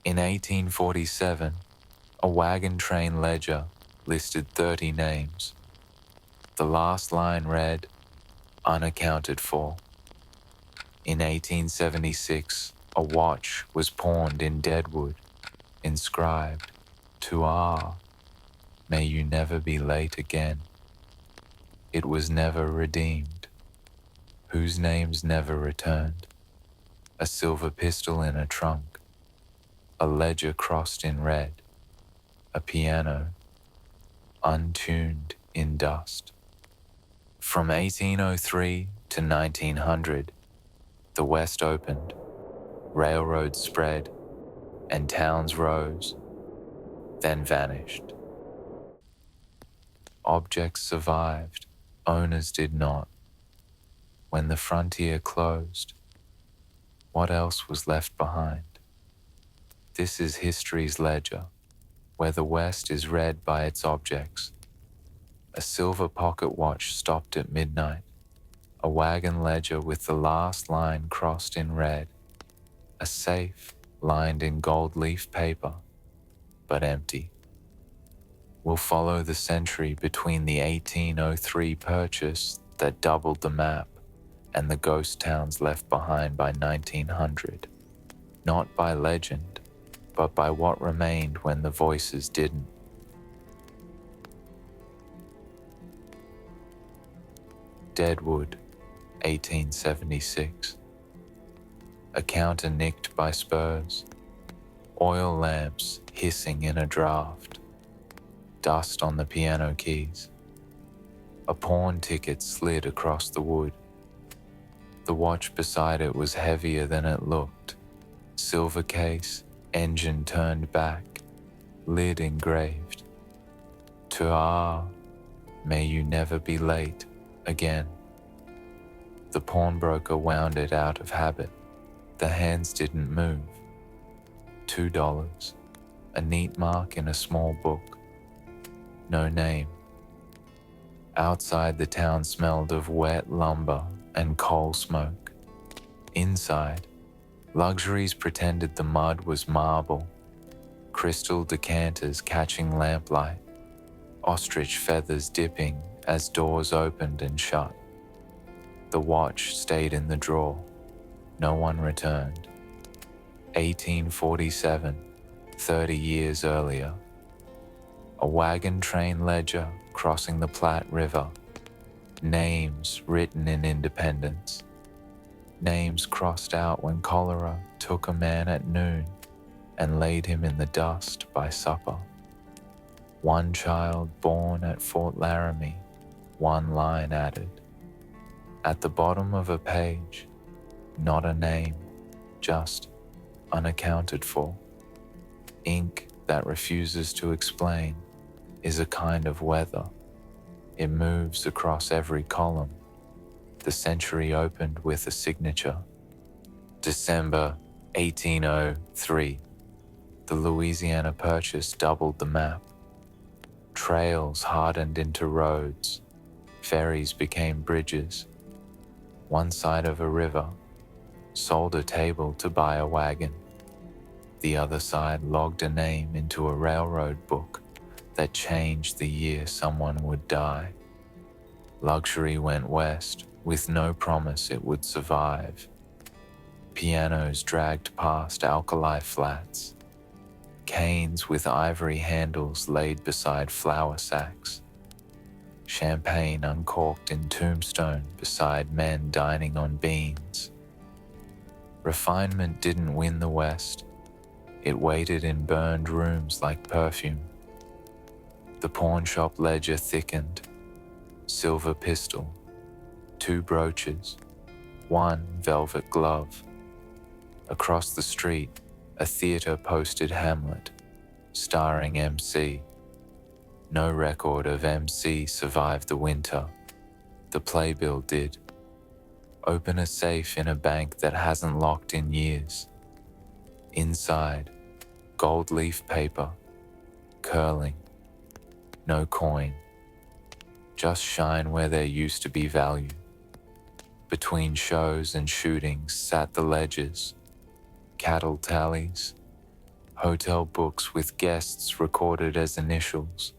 In 1847, a wagon train ledger listed 30 names. The last line read, "Unaccounted for." In 1876, a watch was pawned in Deadwood, inscribed, "To R, may you never be late again." It was never redeemed. Whose names never returned? A silver pistol in a trunk, a ledger crossed in red, a piano, untuned in dust. From 1803 to 1900, the West opened, railroads spread, and towns rose, then vanished. Objects survived, owners did not. When the frontier closed, what else was left behind? This is history's ledger, where the West is read by its objects. A silver pocket watch stopped at midnight, a wagon ledger with the last line crossed in red, a safe lined in gold leaf paper, but empty. We'll follow the century between the 1803 purchase that doubled the map and the ghost towns left behind by 1900, not by legend, but by what remained when the voices didn't. Deadwood, 1876. A counter nicked by spurs, oil lamps hissing in a draft, dust on the piano keys. A pawn ticket slid across the wood. The watch beside it was heavier than it looked. Silver case, engine turned back, lid engraved. To R, may you never be late again. The pawnbroker wound it out of habit. The hands didn't move. $2, a neat mark in a small book. No name. Outside, the town smelled of wet lumber and coal smoke. Inside, luxuries pretended the mud was marble, crystal decanters catching lamplight, ostrich feathers dipping as doors opened and shut. The watch stayed in the drawer. No one returned. 1847, 30 years earlier. A wagon train ledger crossing the Platte River. Names written in independence. Names crossed out when cholera took a man at noon and laid him in the dust by supper. One child born at Fort Laramie, one line added. At the bottom of a page, not a name, just unaccounted for. Ink that refuses to explain is a kind of weather. It moves across every column. The century opened with a signature. December 1803. The Louisiana Purchase doubled the map. Trails hardened into roads. Ferries became bridges. One side of a river sold a table to buy a wagon. The other side logged a name into a railroad book that changed the year someone would die. Luxury went west with no promise it would survive. Pianos dragged past alkali flats. Canes with ivory handles laid beside flour sacks. Champagne uncorked in Tombstone beside men dining on beans. Refinement didn't win the West. It waited in burned rooms like perfume. The pawn shop ledger thickened. Silver pistol, 2 brooches, 1 velvet glove. Across the street, a theater posted Hamlet, starring MC. No record of MC survived the winter. The Playbill did. Open a safe in a bank that hasn't locked in years. Inside, gold leaf paper, curling. No coin. Just shine where there used to be value. Between shows and shootings sat the ledgers, cattle tallies, hotel books with guests recorded as initials,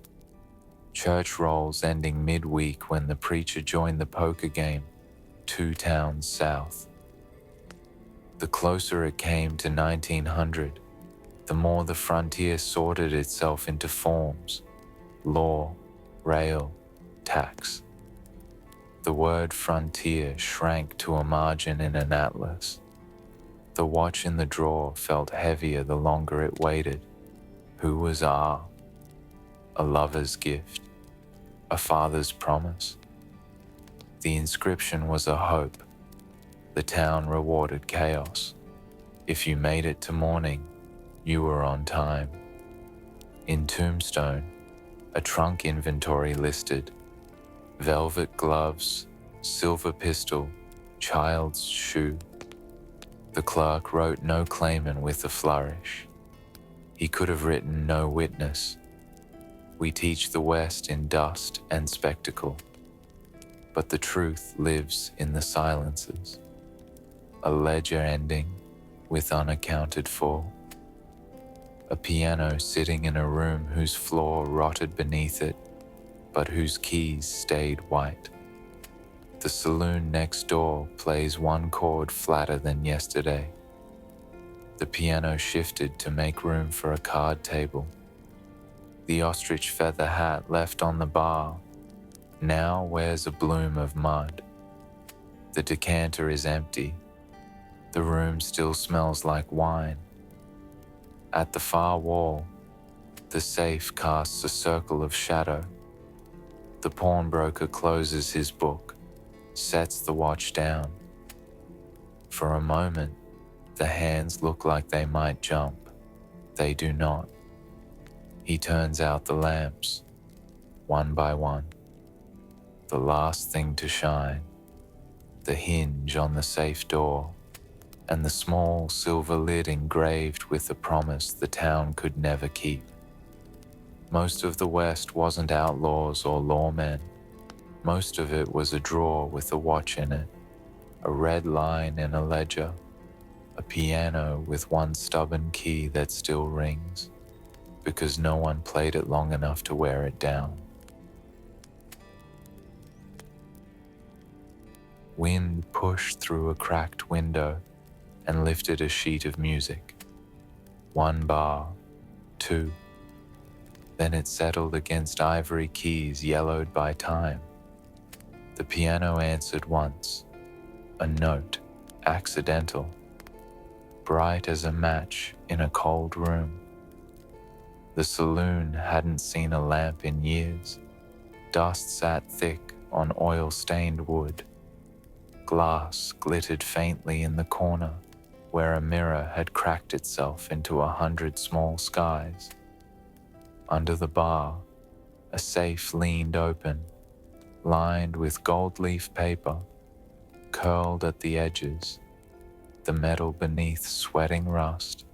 church rolls ending midweek when the preacher joined the poker game 2 towns south. The closer it came to 1900, the more the frontier sorted itself into forms: law, rail, tax. The word frontier shrank to a margin in an atlas. The watch in the drawer felt heavier the longer it waited. Who was R? A lover's gift? A father's promise? The inscription was a hope. The town rewarded chaos. If you made it to morning, you were on time. In Tombstone, a trunk inventory listed: velvet gloves, silver pistol, child's shoe. The clerk wrote no claimant with a flourish. He could have written no witness. We teach the West in dust and spectacle, but the truth lives in the silences. A ledger ending with unaccounted for. A piano sitting in a room whose floor rotted beneath it, but whose keys stayed white. The saloon next door plays one chord flatter than yesterday. The piano shifted to make room for a card table. The ostrich feather hat left on the bar now wears a bloom of mud. The decanter is empty. The room still smells like wine. At the far wall, the safe casts a circle of shadow. The pawnbroker closes his book, sets the watch down. For a moment, the hands look like they might jump. They do not. He turns out the lamps, one by one. The last thing to shine, the hinge on the safe door, and the small silver lid engraved with the promise the town could never keep. Most of the West wasn't outlaws or lawmen. Most of it was a drawer with a watch in it, a red line in a ledger, a piano with one stubborn key that still rings, because no one played it long enough to wear it down. Wind pushed through a cracked window and lifted a sheet of music. 1 bar, 2. Then it settled against ivory keys yellowed by time. The piano answered once, a note, accidental, bright as a match in a cold room. The saloon hadn't seen a lamp in years. Dust sat thick on oil-stained wood. Glass glittered faintly in the corner where a mirror had cracked itself into 100 small skies. Under the bar, a safe leaned open, lined with gold leaf paper, curled at the edges, the metal beneath sweating rust.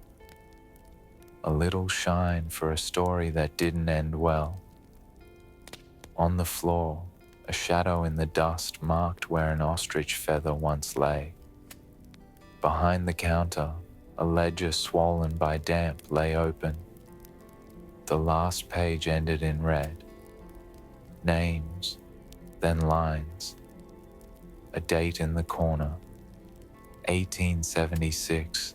A little shine for a story that didn't end well. On the floor, a shadow in the dust marked where an ostrich feather once lay. Behind the counter, a ledger swollen by damp lay open. The last page ended in red. Names, then lines. A date in the corner. 1876.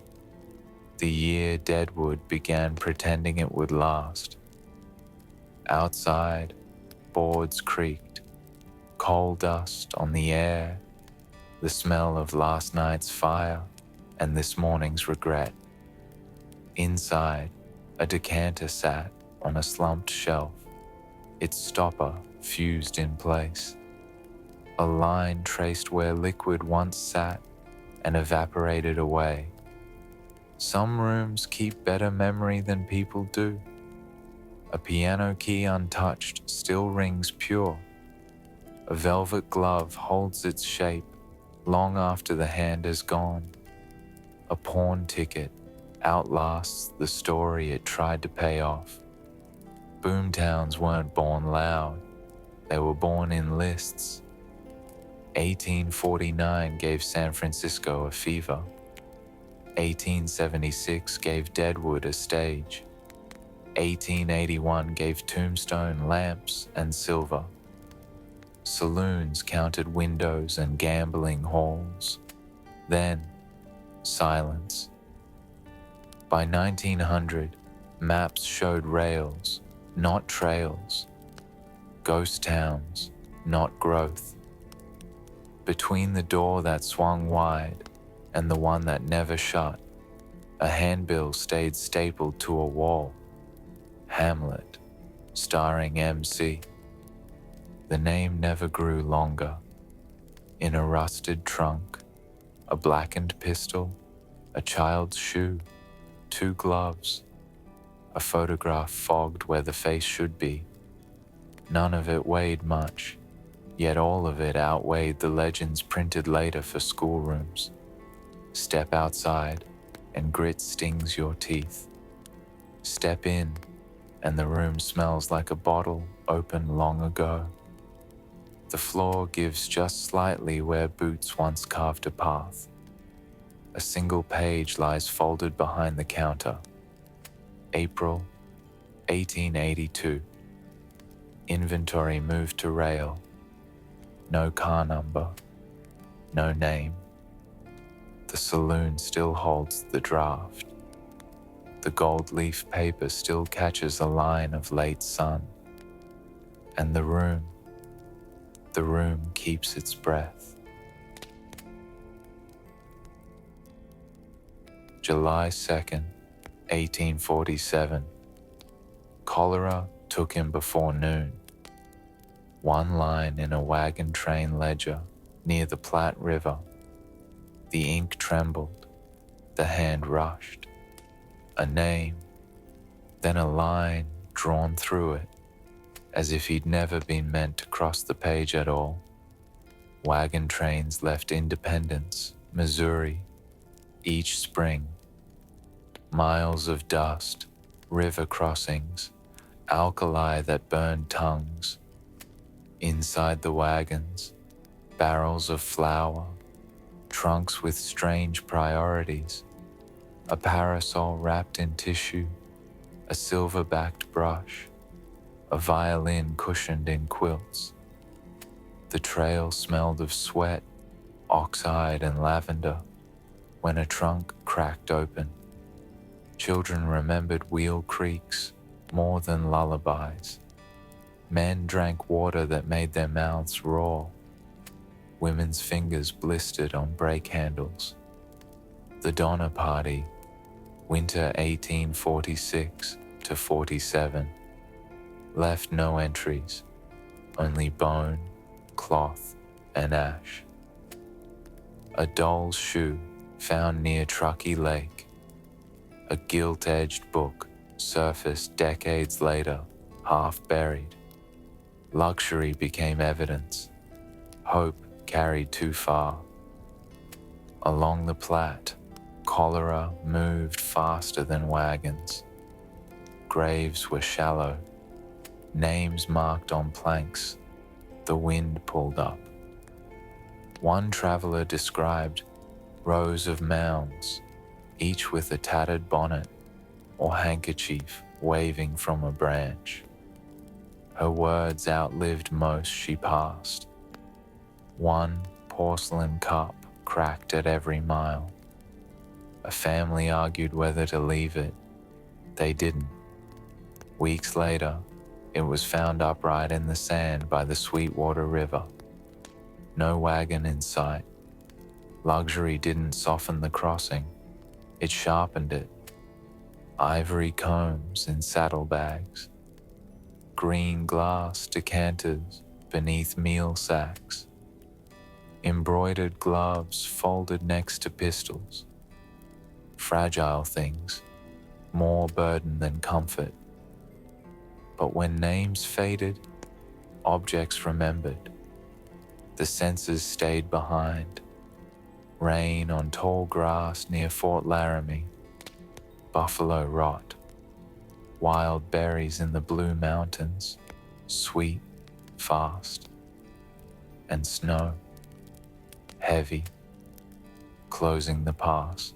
The year Deadwood began pretending it would last. Outside, boards creaked. Coal dust on the air. The smell of last night's fire and this morning's regret. Inside, a decanter sat on a slumped shelf, its stopper fused in place. A line traced where liquid once sat and evaporated away. Some rooms keep better memory than people do. A piano key untouched still rings pure. A velvet glove holds its shape long after the hand is gone. A pawn ticket outlasts the story it tried to pay off. Boomtowns weren't born loud, they were born in lists. 1849 gave San Francisco a fever. 1876 gave Deadwood a stage. 1881 gave Tombstone lamps and silver. Saloons counted windows and gambling halls. Then, silence. By 1900, maps showed rails, not trails. Ghost towns, not growth. Between the door that swung wide and the one that never shut, a handbill stayed stapled to a wall. Hamlet, starring MC. The name never grew longer. In a rusted trunk, a blackened pistol, a child's shoe, 2 gloves, a photograph fogged where the face should be. None of it weighed much, yet all of it outweighed the legends printed later for schoolrooms. Step outside, and grit stings your teeth. Step in, and the room smells like a bottle opened long ago. The floor gives just slightly where boots once carved a path. A single page lies folded behind the counter. April 1882. Inventory moved to rail. No car number. No name. The saloon still holds the draft. The gold leaf paper still catches a line of late sun. And the room keeps its breath. July 2nd, 1847. Cholera took him before noon. One line in a wagon train ledger near the Platte River. The ink trembled, the hand rushed. A name, then a line drawn through it, as if he'd never been meant to cross the page at all. Wagon trains left Independence, Missouri, each spring. Miles of dust, river crossings, alkali that burned tongues. Inside the wagons, barrels of flour, trunks with strange priorities, a parasol wrapped in tissue, a silver-backed brush, a violin cushioned in quilts. The trail smelled of sweat, oxide and lavender when a trunk cracked open. Children remembered wheel creaks more than lullabies. Men drank water that made their mouths raw. Women's fingers blistered on brake handles. The Donner Party, winter 1846 to 47, left no entries, only bone, cloth, and ash. A doll's shoe found near Truckee Lake. A gilt-edged book surfaced decades later, half buried. Luxury became evidence. Hope carried too far. Along the Platte, cholera moved faster than wagons. Graves were shallow, names marked on planks. The wind pulled up. One traveler described rows of mounds, each with a tattered bonnet or handkerchief waving from a branch. Her words outlived most she passed. One porcelain cup cracked at every mile. A family argued whether to leave it. They didn't. Weeks later, it was found upright in the sand by the Sweetwater River. No wagon in sight. Luxury didn't soften the crossing. It sharpened it. Ivory combs in saddlebags. Green glass decanters beneath meal sacks. Embroidered gloves folded next to pistols. Fragile things, more burden than comfort. But when names faded, objects remembered. The senses stayed behind. Rain on tall grass near Fort Laramie. Buffalo rot. Wild berries in the Blue Mountains, sweet, fast. And snow, heavy, closing the pass.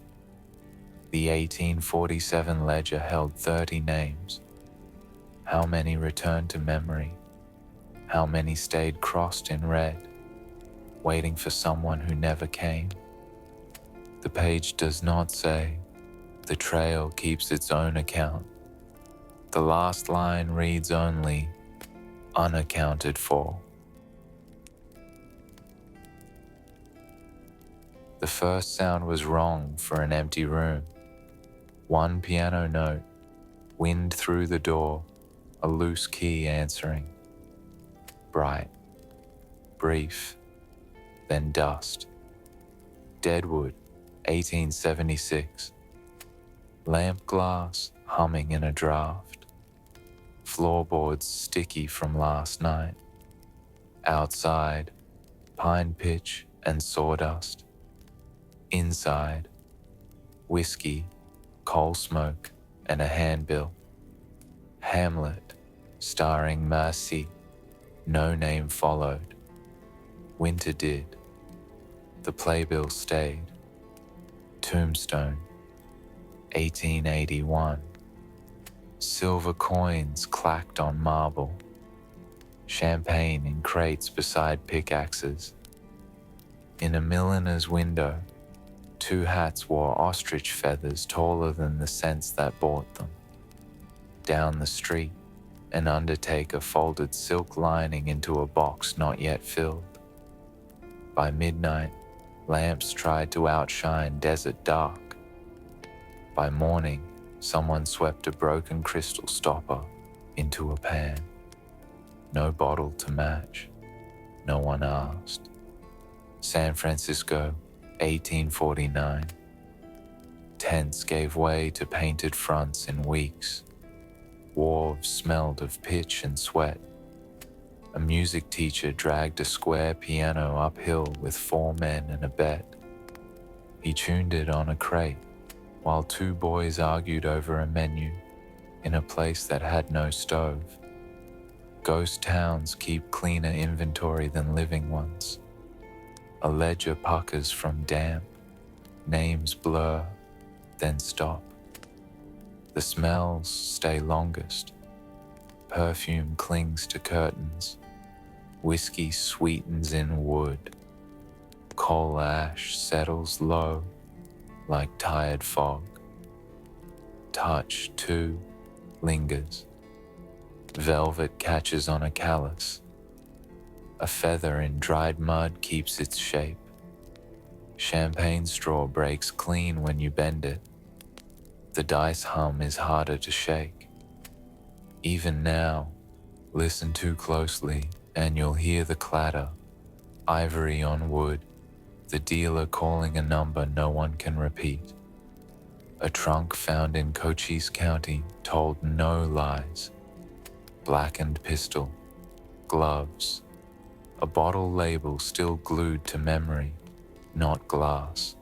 The 1847 ledger held 30 names. How many returned to memory? How many stayed crossed in red, waiting for someone who never came? The page does not say. The trail keeps its own account. The last line reads only, unaccounted for. The first sound was wrong for an empty room. One piano note, wind through the door, a loose key answering. Bright, brief, then dust. Deadwood, 1876. Lamp glass humming in a draft. Floorboards sticky from last night. Outside, pine pitch and sawdust. Inside, whiskey, coal smoke, and a handbill. Hamlet, starring Mercy. No name followed. Winter did. The playbill stayed. Tombstone, 1881. Silver coins clacked on marble. Champagne in crates beside pickaxes. In a milliner's window, 2 hats wore ostrich feathers taller than the cents that bought them. Down the street, an undertaker folded silk lining into a box not yet filled. By midnight, lamps tried to outshine desert dark. By morning, someone swept a broken crystal stopper into a pan. No bottle to match. No one asked. San Francisco, 1849. Tents gave way to painted fronts in weeks. Wharves smelled of pitch and sweat. A music teacher dragged a square piano uphill with 4 men and a bet. He tuned it on a crate, while 2 boys argued over a menu in a place that had no stove. Ghost towns keep cleaner inventory than living ones. A ledger puckers from damp, names blur, then stop. The smells stay longest. Perfume clings to curtains. Whiskey sweetens in wood. Coal ash settles low like tired fog. Touch, too, lingers. Velvet catches on a callus. A feather in dried mud keeps its shape. Champagne straw breaks clean when you bend it. The dice hum is harder to shake. Even now, listen too closely and you'll hear the clatter. Ivory on wood, the dealer calling a number no one can repeat. A trunk found in Cochise County told no lies. Blackened pistol, gloves, a bottle label still glued to memory, not glass.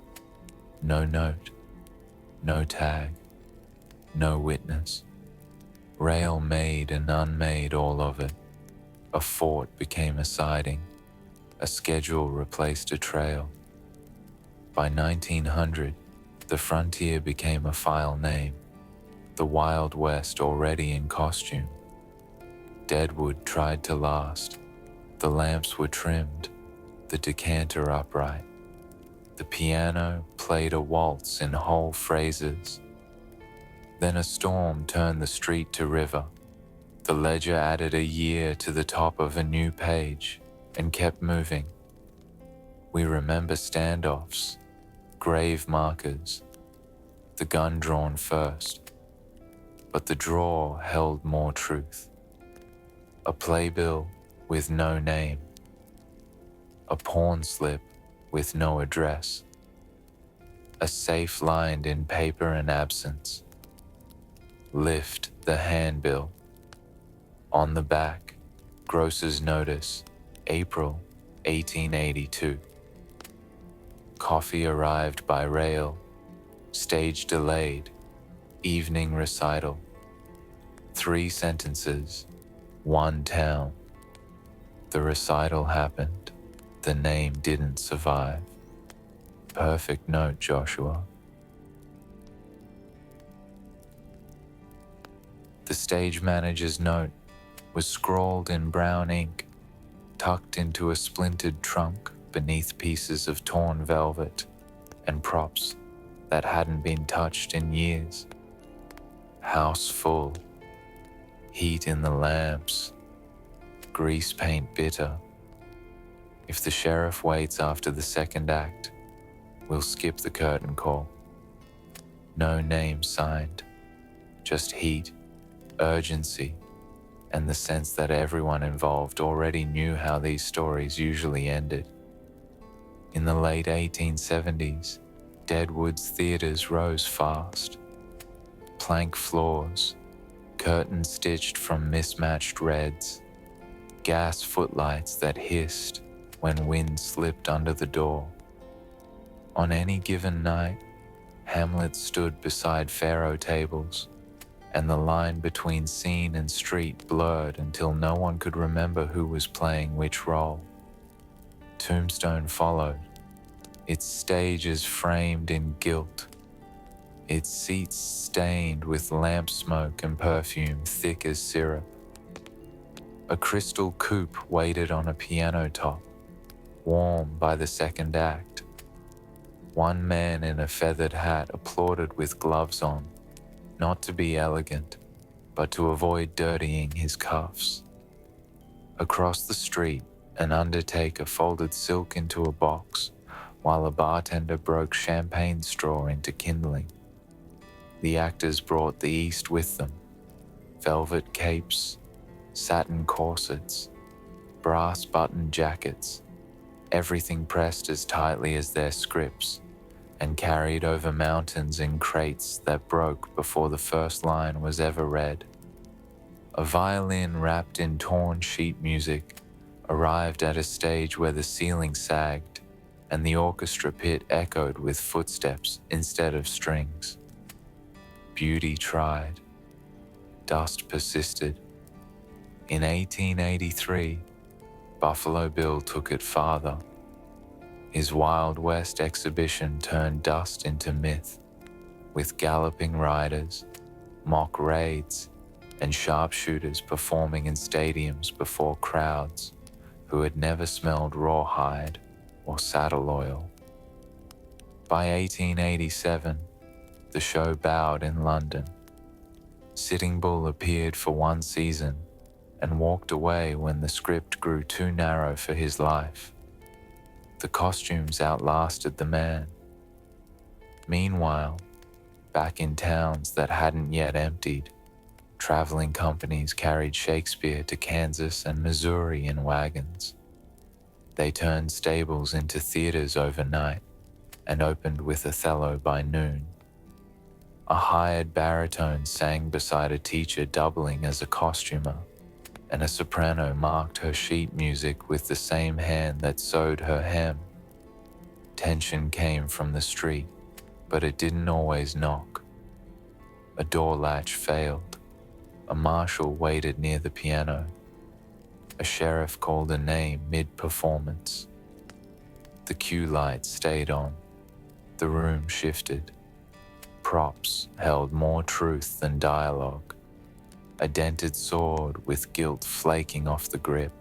No note, no tag, no witness. Rail made and unmade, all of it. A fort became a siding. A schedule replaced a trail. By 1900, the frontier became a file name. The Wild West already in costume. Deadwood tried to last. The lamps were trimmed, the decanter upright. The piano played a waltz in whole phrases. Then a storm turned the street to river. The ledger added a year to the top of a new page and kept moving. We remember standoffs, grave markers, the gun drawn first. But the drawer held more truth. A playbill with no name. A pawn slip with no address. A safe lined in paper and absence. Lift the handbill. On the back, grocer's notice, April 1882. Coffee arrived by rail. Stage delayed. Evening recital. 3 sentences, 1 town. The recital happened. The name didn't survive. Perfect note, Joshua. The stage manager's note was scrawled in brown ink, tucked into a splintered trunk beneath pieces of torn velvet and props that hadn't been touched in years. House full, heat in the lamps, grease paint bitter. If the sheriff waits after the second act, we'll skip the curtain call. No name signed, just heat, urgency, and the sense that everyone involved already knew how these stories usually ended. In the late 1870s, Deadwood's theaters rose fast. Plank floors, curtains stitched from mismatched reds, gas footlights that hissed when wind slipped under the door. On any given night, Hamlet stood beside faro tables, and the line between scene and street blurred until no one could remember who was playing which role. Tombstone followed, its stages framed in gilt, its seats stained with lamp smoke and perfume thick as syrup. A crystal coupe waited on a piano top, warm by the second act. One man in a feathered hat applauded with gloves on, not to be elegant, but to avoid dirtying his cuffs. Across the street, an undertaker folded silk into a box, while a bartender broke champagne straw into kindling. The actors brought the East with them: velvet capes, satin corsets, brass button jackets, everything pressed as tightly as their scripts, and carried over mountains in crates that broke before the first line was ever read. A violin wrapped in torn sheet music arrived at a stage where the ceiling sagged and the orchestra pit echoed with footsteps instead of strings. Beauty tried. Dust persisted. In 1883, Buffalo Bill took it farther. His Wild West exhibition turned dust into myth, with galloping riders, mock raids, and sharpshooters performing in stadiums before crowds who had never smelled rawhide or saddle oil. By 1887, the show bowed in London. Sitting Bull appeared for one season and walked away when the script grew too narrow for his life. The costumes outlasted the man. Meanwhile, back in towns that hadn't yet emptied, traveling companies carried Shakespeare to Kansas and Missouri in wagons. They turned stables into theaters overnight and opened with Othello by noon. A hired baritone sang beside a teacher doubling as a costumer, and a soprano marked her sheet music with the same hand that sewed her hem. Tension came from the street, but it didn't always knock. A door latch failed. A marshal waited near the piano. A sheriff called a name mid-performance. The cue light stayed on. The room shifted. Props held more truth than dialogue. A dented sword with gilt flaking off the grip.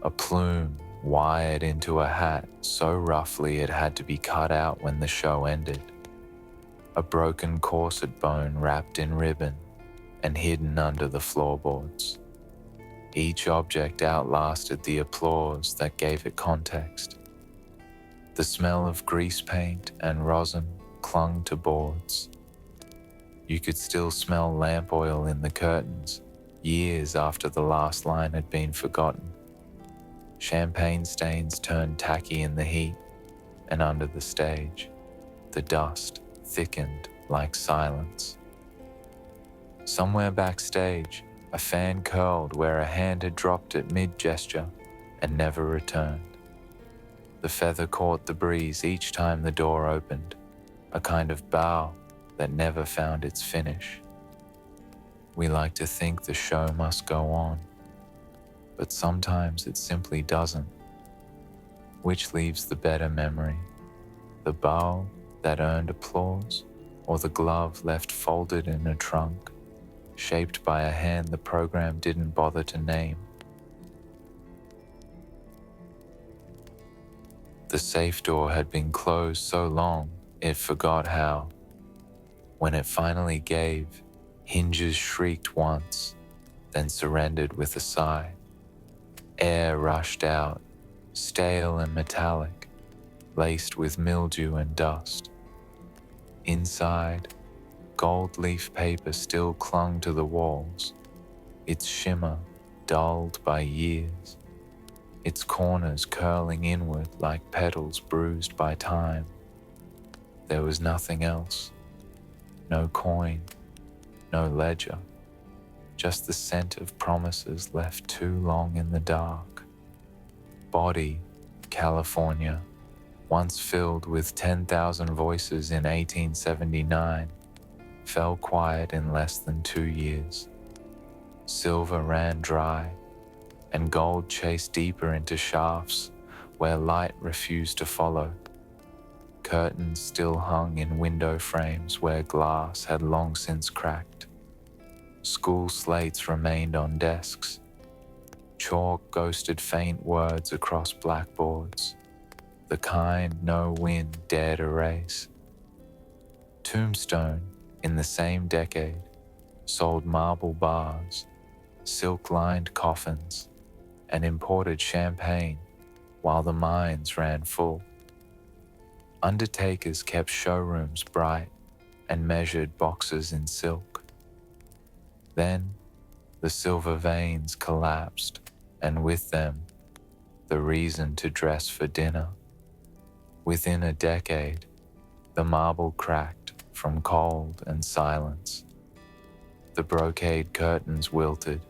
A plume wired into a hat so roughly it had to be cut out when the show ended. A broken corset bone wrapped in ribbon and hidden under the floorboards. Each object outlasted the applause that gave it context. The smell of grease paint and rosin clung to boards. You could still smell lamp oil in the curtains, years after the last line had been forgotten. Champagne stains turned tacky in the heat, and under the stage, the dust thickened like silence. Somewhere backstage, a fan curled where a hand had dropped it mid-gesture and never returned. The feather caught the breeze each time the door opened, a kind of bow that never found its finish. We like to think the show must go on, but sometimes it simply doesn't. Which leaves the better memory, the bow that earned applause, or the glove left folded in a trunk? shaped by a hand the program didn't bother to name. The safe door had been closed so long it forgot how. When it finally gave, hinges shrieked once, then surrendered with a sigh. Air rushed out, stale and metallic, laced with mildew and dust. Inside, gold leaf paper still clung to the walls, its shimmer dulled by years, its corners curling inward like petals bruised by time. There was nothing else. No coin, no ledger, just the scent of promises left too long in the dark. Body, California, once filled with 10,000 voices in 1879, fell quiet in less than 2 years. Silver ran dry, and gold chased deeper into shafts where light refused to follow. Curtains still hung in window frames where glass had long since cracked. School slates remained on desks. Chalk ghosted faint words across blackboards, the kind no wind dared erase. Tombstone, in the same decade, sold marble bars, silk-lined coffins, and imported champagne while the mines ran full. Undertakers kept showrooms bright and measured boxes in silk. Then, the silver veins collapsed, and with them, the reason to dress for dinner. Within a decade, the marble cracked from cold and silence. The brocade curtains wilted,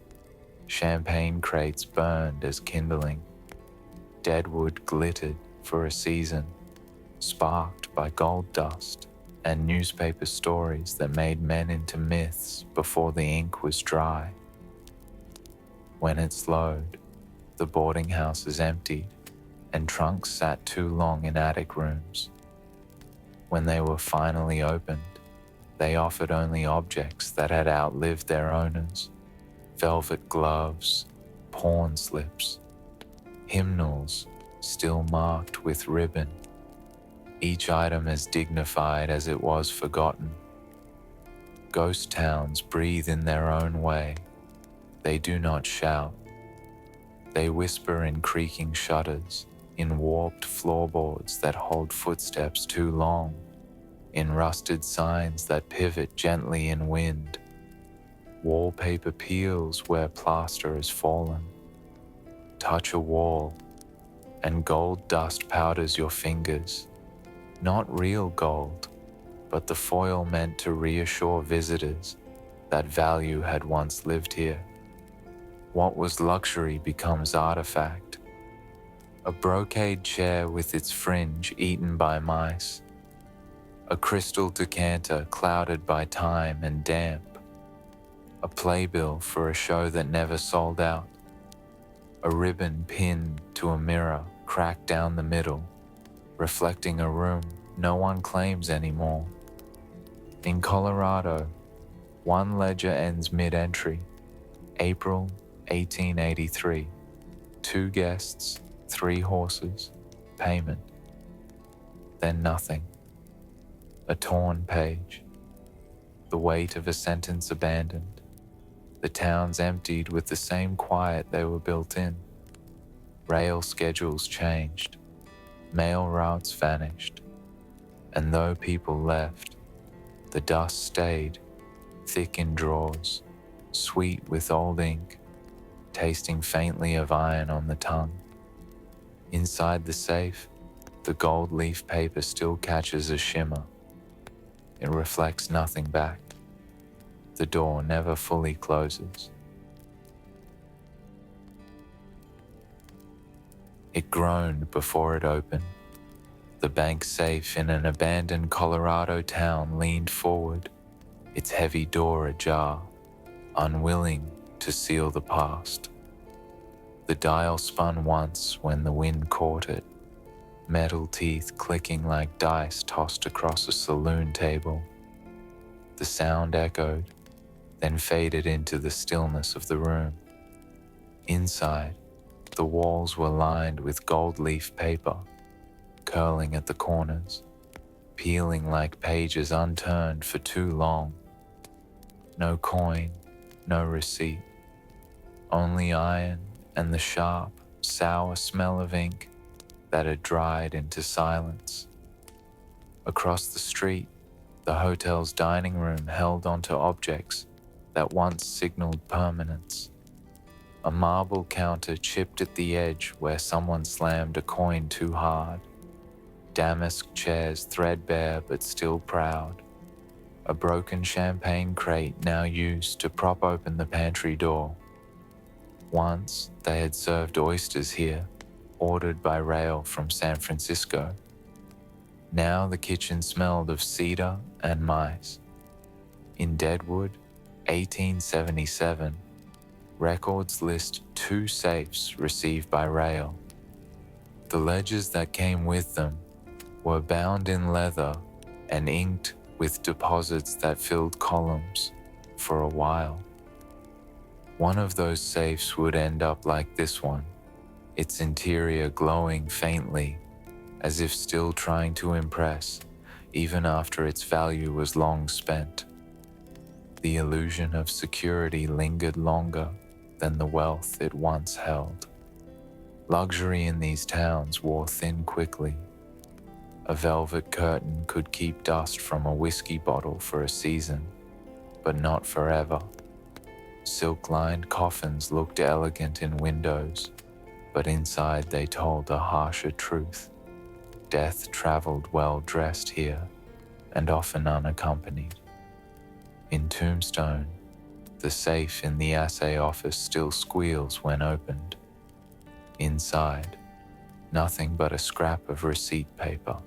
champagne crates burned as kindling. Deadwood glittered for a season, sparked by gold dust and newspaper stories that made men into myths before the ink was dry. When it slowed, the boarding houses emptied and trunks sat too long in attic rooms. When they were finally opened, they offered only objects that had outlived their owners: velvet gloves, pawn slips, hymnals still marked with ribbon, each item as dignified as it was forgotten. Ghost towns breathe in their own way. They do not shout. They whisper in creaking shutters, in warped floorboards that hold footsteps too long, in rusted signs that pivot gently in wind. Wallpaper peels where plaster has fallen. Touch a wall, and gold dust powders your fingers. Not real gold, but the foil meant to reassure visitors that value had once lived here. What was luxury becomes artifact. A brocade chair with its fringe eaten by mice. A crystal decanter clouded by time and damp. A playbill for a show that never sold out. A ribbon pinned to a mirror cracked down the middle, reflecting a room no one claims anymore. In Colorado, one ledger ends mid-entry, April 1883. 2 guests, 3 horses, payment. Then nothing. A torn page. The weight of a sentence abandoned. The towns emptied with the same quiet they were built in. Rail schedules changed. Mail routes vanished. And though people left, the dust stayed, thick in drawers, sweet with old ink, tasting faintly of iron on the tongue. Inside the safe, the gold leaf paper still catches a shimmer. It reflects nothing back. The door never fully closes. It groaned before it opened. The bank safe in an abandoned Colorado town leaned forward, its heavy door ajar, unwilling to seal the past. The dial spun once when the wind caught it, metal teeth clicking like dice tossed across a saloon table. The sound echoed, then faded into the stillness of the room. Inside, the walls were lined with gold leaf paper, curling at the corners, peeling like pages unturned for too long. No coin, no receipt, only iron and the sharp, sour smell of ink that had dried into silence. Across the street, the hotel's dining room held onto objects that once signaled permanence. A marble counter chipped at the edge where someone slammed a coin too hard. Damask chairs threadbare but still proud. A broken champagne crate now used to prop open the pantry door. Once they had served oysters here, ordered by rail from San Francisco. Now the kitchen smelled of cedar and mice. In Deadwood, 1877, records list 2 safes received by rail. The ledgers that came with them were bound in leather and inked with deposits that filled columns for a while. One of those safes would end up like this one, its interior glowing faintly, as if still trying to impress, even after its value was long spent. The illusion of security lingered longer than the wealth it once held. Luxury in these towns wore thin quickly. A velvet curtain could keep dust from a whiskey bottle for a season, but not forever. Silk-lined coffins looked elegant in windows, but inside they told a harsher truth. Death traveled well-dressed here, and often unaccompanied. In Tombstone, the safe in the assay office still squeals when opened. Inside, nothing but a scrap of receipt paper,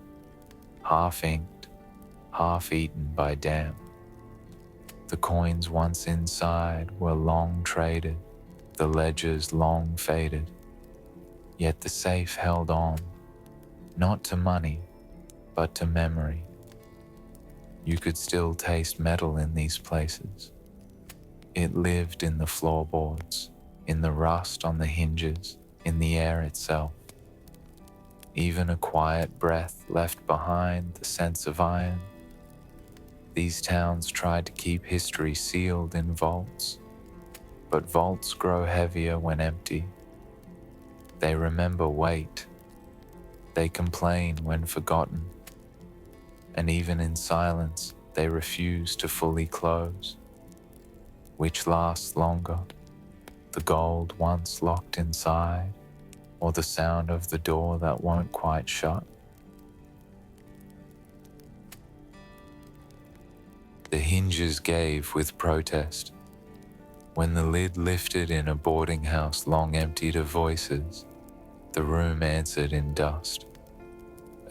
half inked, half eaten by damp. The coins once inside were long traded, the ledgers long faded. Yet the safe held on, not to money, but to memory. You could still taste metal in these places. It lived in the floorboards, in the rust on the hinges, in the air itself. Even a quiet breath left behind the sense of iron. These towns tried to keep history sealed in vaults, but vaults grow heavier when empty. They remember weight. They complain when forgotten. And even in silence, they refuse to fully close. Which lasts longer, the gold once locked inside, or the sound of the door that won't quite shut? The hinges gave with protest. When the lid lifted in a boarding house long emptied of voices, the room answered in dust.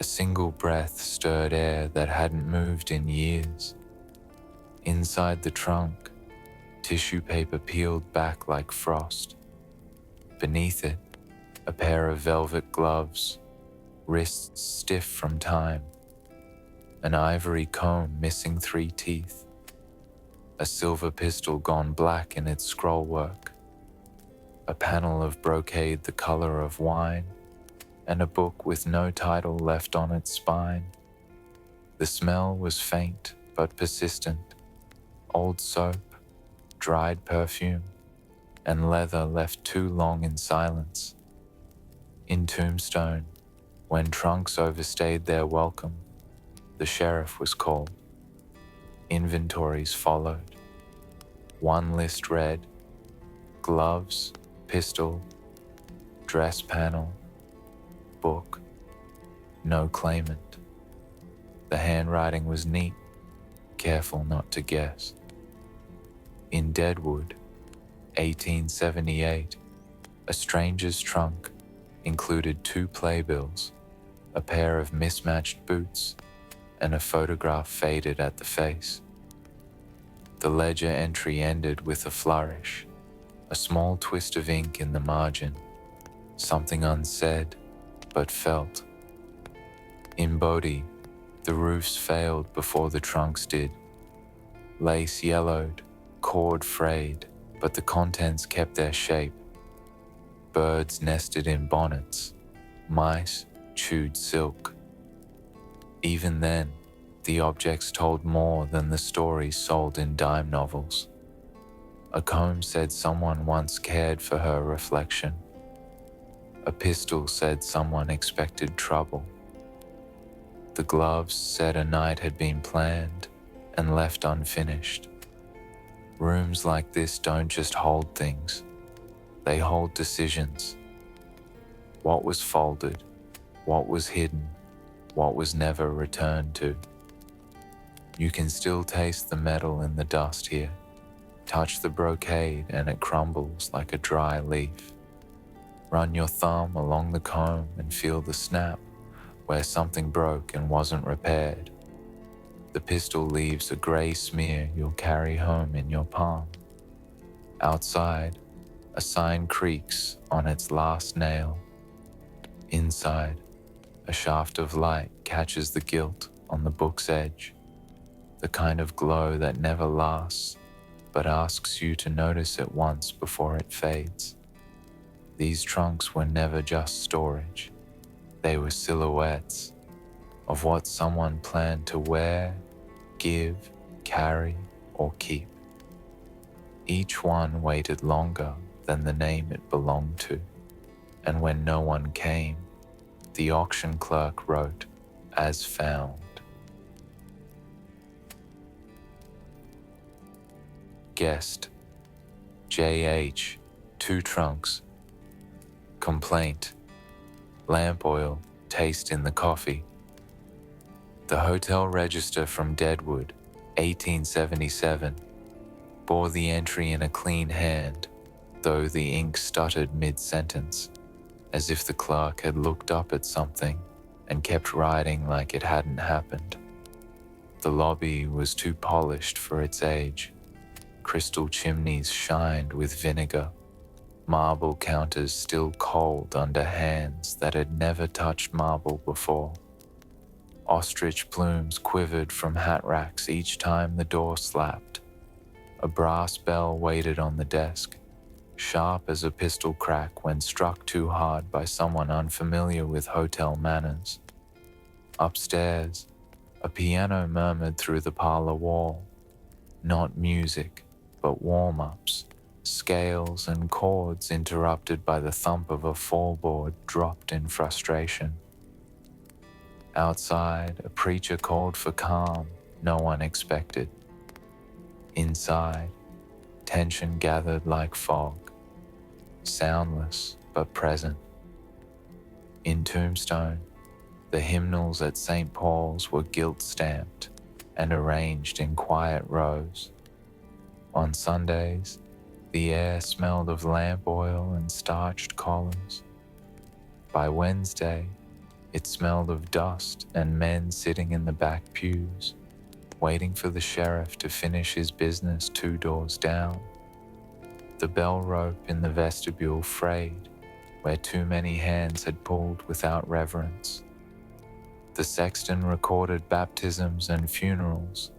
A single breath stirred air that hadn't moved in years. Inside the trunk, tissue paper peeled back like frost. Beneath it, a pair of velvet gloves, wrists stiff from time. An ivory comb missing 3 teeth. A silver pistol gone black in its scrollwork. A panel of brocade the color of wine, and a book with no title left on its spine. The smell was faint but persistent. Old soap, dried perfume, and leather left too long in silence. In Tombstone, when trunks overstayed their welcome, the sheriff was called. Inventories followed. One list read: gloves, pistol, dress panel, book, no claimant. The handwriting was neat, careful not to guess. In Deadwood, 1878, a stranger's trunk included 2 playbills, a pair of mismatched boots, and a photograph faded at the face. The ledger entry ended with a flourish, a small twist of ink in the margin, something unsaid but felt. In Bodie, the roofs failed before the trunks did. Lace yellowed, Cord frayed, but the contents kept their shape. Birds nested in bonnets, mice chewed silk. Even then, the objects told more than the stories sold in dime novels. A comb said someone once cared for her reflection. A pistol said someone expected trouble. The gloves said a night had been planned and left unfinished. Rooms like this don't just hold things, they hold decisions. What was folded, what was hidden, what was never returned to. You can still taste the metal in the dust here. Touch the brocade and it crumbles like a dry leaf. Run your thumb along the comb and feel the snap where something broke and wasn't repaired. The pistol leaves a grey smear you'll carry home in your palm. Outside, a sign creaks on its last nail. Inside, a shaft of light catches the gilt on the book's edge, the kind of glow that never lasts, but asks you to notice it once before it fades. These trunks were never just storage. They were silhouettes of what someone planned to wear, give, carry, or keep. Each one waited longer than the name it belonged to, and when no one came, the auction clerk wrote, "As found." Guest, JH, 2 trunks. Complaint, lamp oil, taste in the coffee. The hotel register from Deadwood, 1877, bore the entry in a clean hand, though the ink stuttered mid-sentence, as if the clerk had looked up at something and kept writing like it hadn't happened. The lobby was too polished for its age. Crystal chimneys shined with vinegar, marble counters still cold under hands that had never touched marble before. Ostrich plumes quivered from hat racks each time the door slapped. A brass bell waited on the desk, sharp as a pistol crack when struck too hard by someone unfamiliar with hotel manners. Upstairs, a piano murmured through the parlor wall. Not music, but warm-ups, scales and chords interrupted by the thump of a floorboard dropped in frustration. Outside, a preacher called for calm no one expected. Inside, tension gathered like fog, soundless but present. In Tombstone, the hymnals at St. Paul's were gilt-stamped and arranged in quiet rows. On Sundays, the air smelled of lamp oil and starched collars. By Wednesday, it smelled of dust and men sitting in the back pews, waiting for the sheriff to finish his business 2 doors down. The bell rope in the vestibule frayed, where too many hands had pulled without reverence. The sexton recorded baptisms and funerals,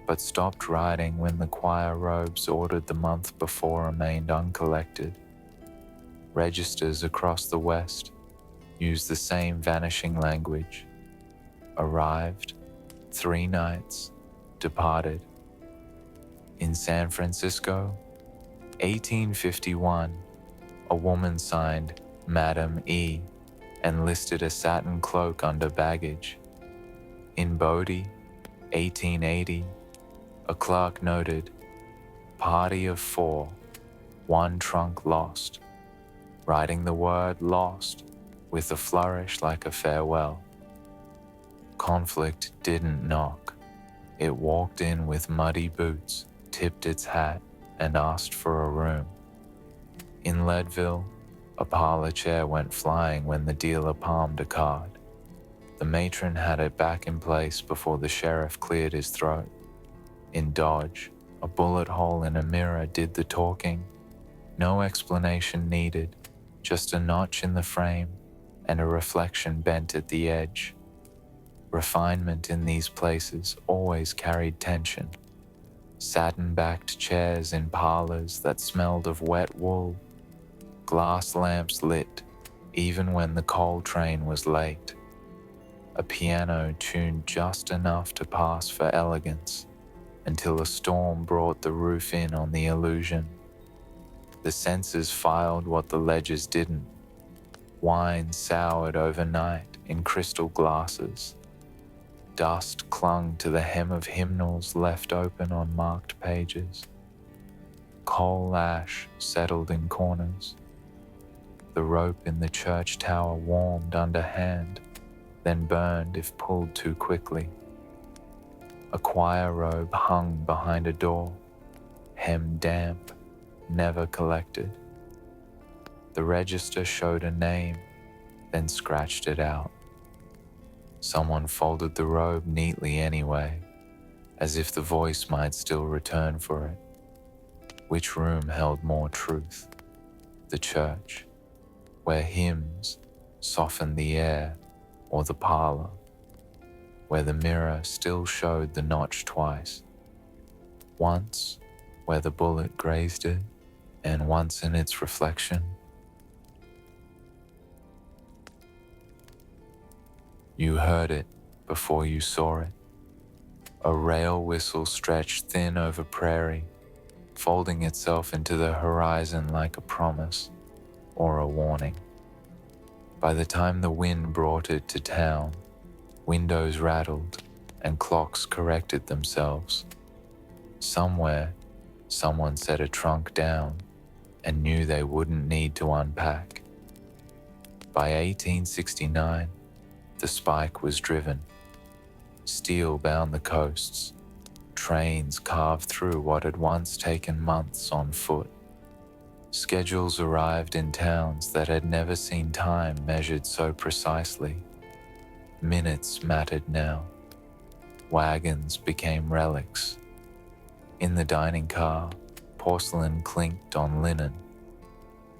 but stopped writing when the choir robes ordered the month before remained uncollected. Registers across the West used the same vanishing language. Arrived, 3 nights, departed. In San Francisco, 1851, a woman signed Madam E and listed a satin cloak under baggage. In Bodie, 1880, a clerk noted, "Party of 4, 1 trunk lost," writing the word "lost" with a flourish like a farewell. Conflict didn't knock. It walked in with muddy boots, tipped its hat, and asked for a room. In Leadville, a parlor chair went flying when the dealer palmed a card. The matron had it back in place before the sheriff cleared his throat. In Dodge, a bullet hole in a mirror did the talking. No explanation needed, just a notch in the frame and a reflection bent at the edge. Refinement in these places always carried tension. Satin-backed chairs in parlors that smelled of wet wool, glass lamps lit even when the coal train was late, a piano tuned just enough to pass for elegance until a storm brought the roof in on the illusion. The censors filed what the ledgers didn't. Wine soured overnight in crystal glasses. Dust clung to the hem of hymnals left open on marked pages. Coal ash settled in corners. The rope in the church tower warmed underhand, then burned if pulled too quickly. A choir robe hung behind a door, hem damp, never collected. The register showed a name, then scratched it out. Someone folded the robe neatly anyway, as if the voice might still return for it. Which room held more truth? The church, where hymns softened the air, or the parlor, where the mirror still showed the notch twice, once where the bullet grazed it, and once in its reflection? You heard it before you saw it. A rail whistle stretched thin over prairie, folding itself into the horizon like a promise or a warning. By the time the wind brought it to town, windows rattled and clocks corrected themselves. Somewhere, someone set a trunk down and knew they wouldn't need to unpack. By 1869, the spike was driven. Steel bound the coasts. Trains carved through what had once taken months on foot. Schedules arrived in towns that had never seen time measured so precisely. Minutes mattered now. Wagons became relics. In the dining car, porcelain clinked on linen.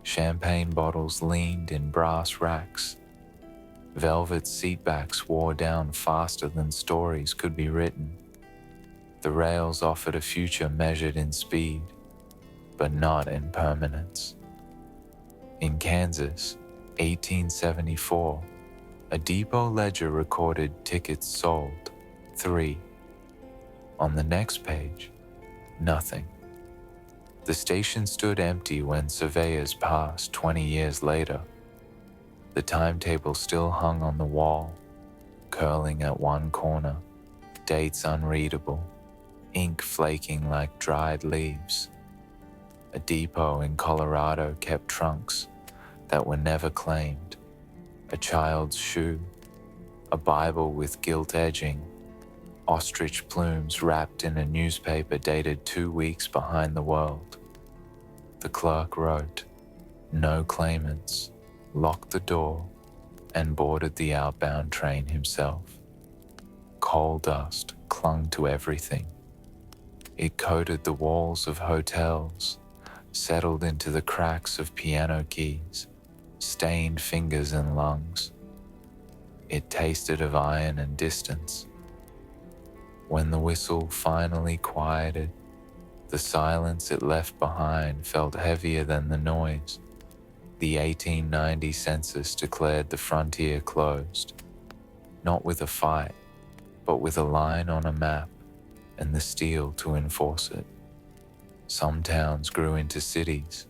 Champagne bottles leaned in brass racks. Velvet seatbacks wore down faster than stories could be written. The rails offered a future measured in speed, but not in permanence. In Kansas, 1874, a depot ledger recorded tickets sold, 3. On the next page, nothing. The station stood empty when surveyors passed 20 years later. The timetable still hung on the wall, curling at one corner, dates unreadable, ink flaking like dried leaves. A depot in Colorado kept trunks that were never claimed, a child's shoe, a Bible with gilt edging, ostrich plumes wrapped in a newspaper dated 2 weeks behind the world. The clerk wrote, "No claimants," locked the door, and boarded the outbound train himself. Coal dust clung to everything. It coated the walls of hotels, settled into the cracks of piano keys, stained fingers and lungs. It tasted of iron and distance. When the whistle finally quieted, the silence it left behind felt heavier than the noise. The 1890 census declared the frontier closed, not with a fight, but with a line on a map and the steel to enforce it. Some towns grew into cities.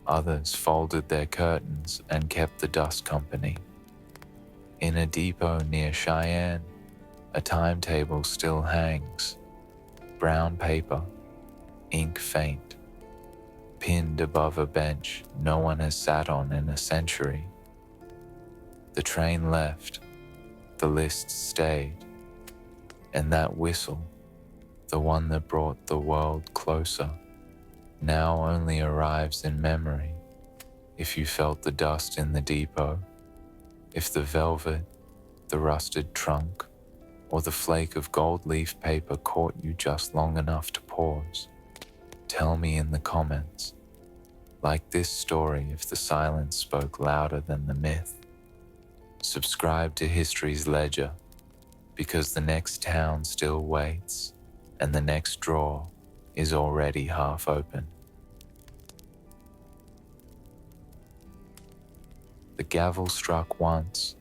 Others folded their curtains and kept the dust company. In a depot near Cheyenne, a timetable still hangs. Brown paper, ink faint, pinned above a bench no one has sat on in a century. The train left, the list stayed, and that whistle, the one that brought the world closer, now only arrives in memory if you felt the dust in the depot, if the velvet, the rusted trunk, or the flake of gold leaf paper caught you just long enough to pause. Tell me in the comments. Like this story if the silence spoke louder than the myth. Subscribe to History's Ledger, because the next town still waits, and the next drawer is already half open. The gavel struck once,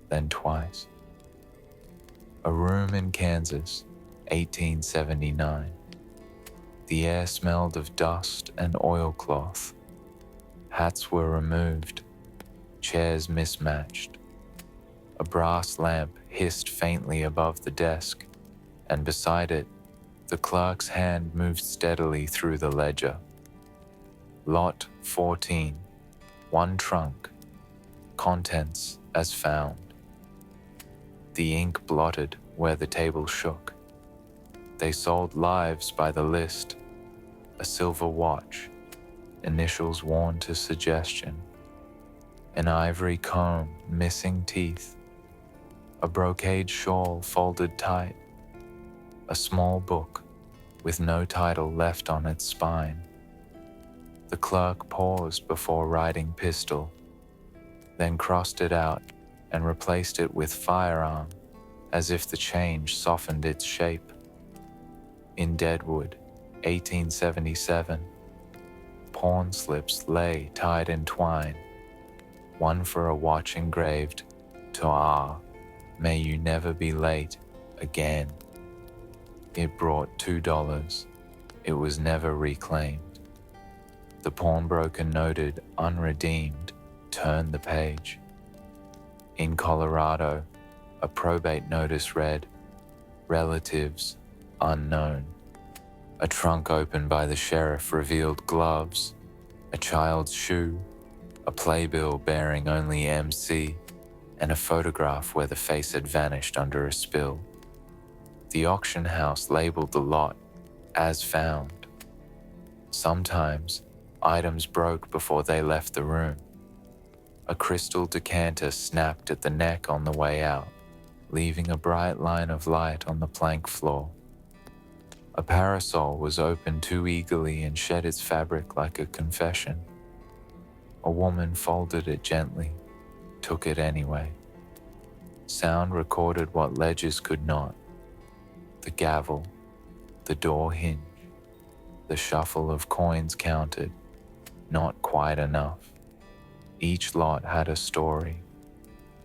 then twice. A room in Kansas, 1879. The air smelled of dust and oilcloth. Hats were removed, chairs mismatched. A brass lamp hissed faintly above the desk, and beside it, the clerk's hand moved steadily through the ledger. Lot 14, one trunk, contents as found. The ink blotted where the table shook. They sold lives by the list, a silver watch, initials worn to suggestion, an ivory comb missing teeth, a brocade shawl folded tight, a small book with no title left on its spine. The clerk paused before writing pistol, then crossed it out and replaced it with firearm, as if the change softened its shape. In Deadwood, 1877, pawn slips lay tied in twine, one for a watch engraved, to "Ah, may you never be late again." It brought $2. It was never reclaimed. The pawnbroker noted unredeemed, turned the page. In Colorado, a probate notice read, "Relatives unknown." A trunk opened by the sheriff revealed gloves, a child's shoe, a playbill bearing only MC, and a photograph where the face had vanished under a spill. The auction house labeled the lot as found. Sometimes, items broke before they left the room. A crystal decanter snapped at the neck on the way out, leaving a bright line of light on the plank floor. A parasol was opened too eagerly and shed its fabric like a confession. A woman folded it gently, took it anyway. Sound recorded what ledgers could not. The gavel, the door hinge, the shuffle of coins counted, not quite enough. Each lot had a story,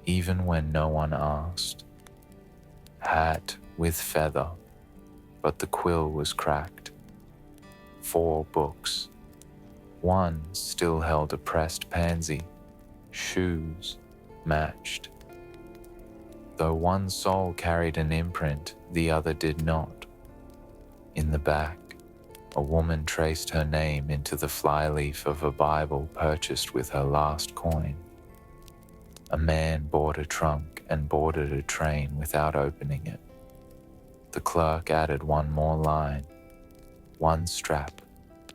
even when no one asked. Hat with feather, but the quill was cracked. 4 books. One still held a pressed pansy. Shoes matched. Though one sole carried an imprint, the other did not. In the back, a woman traced her name into the flyleaf of a Bible purchased with her last coin. A man bought a trunk and boarded a train without opening it. The clerk added one more line. One strap,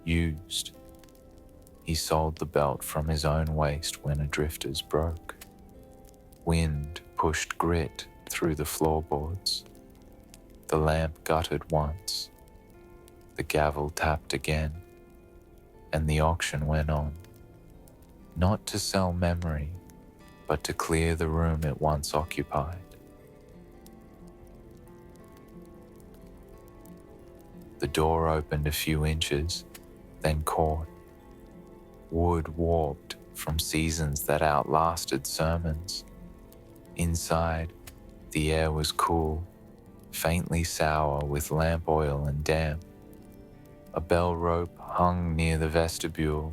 used. He sold the belt from his own waist when a drifter's broke. Wind pushed grit through the floorboards. The lamp guttered once. The gavel tapped again, and the auction went on. Not to sell memory, but to clear the room it once occupied. The door opened a few inches, then caught. Wood warped from seasons that outlasted sermons. Inside, the air was cool, faintly sour with lamp oil and damp. A bell rope hung near the vestibule,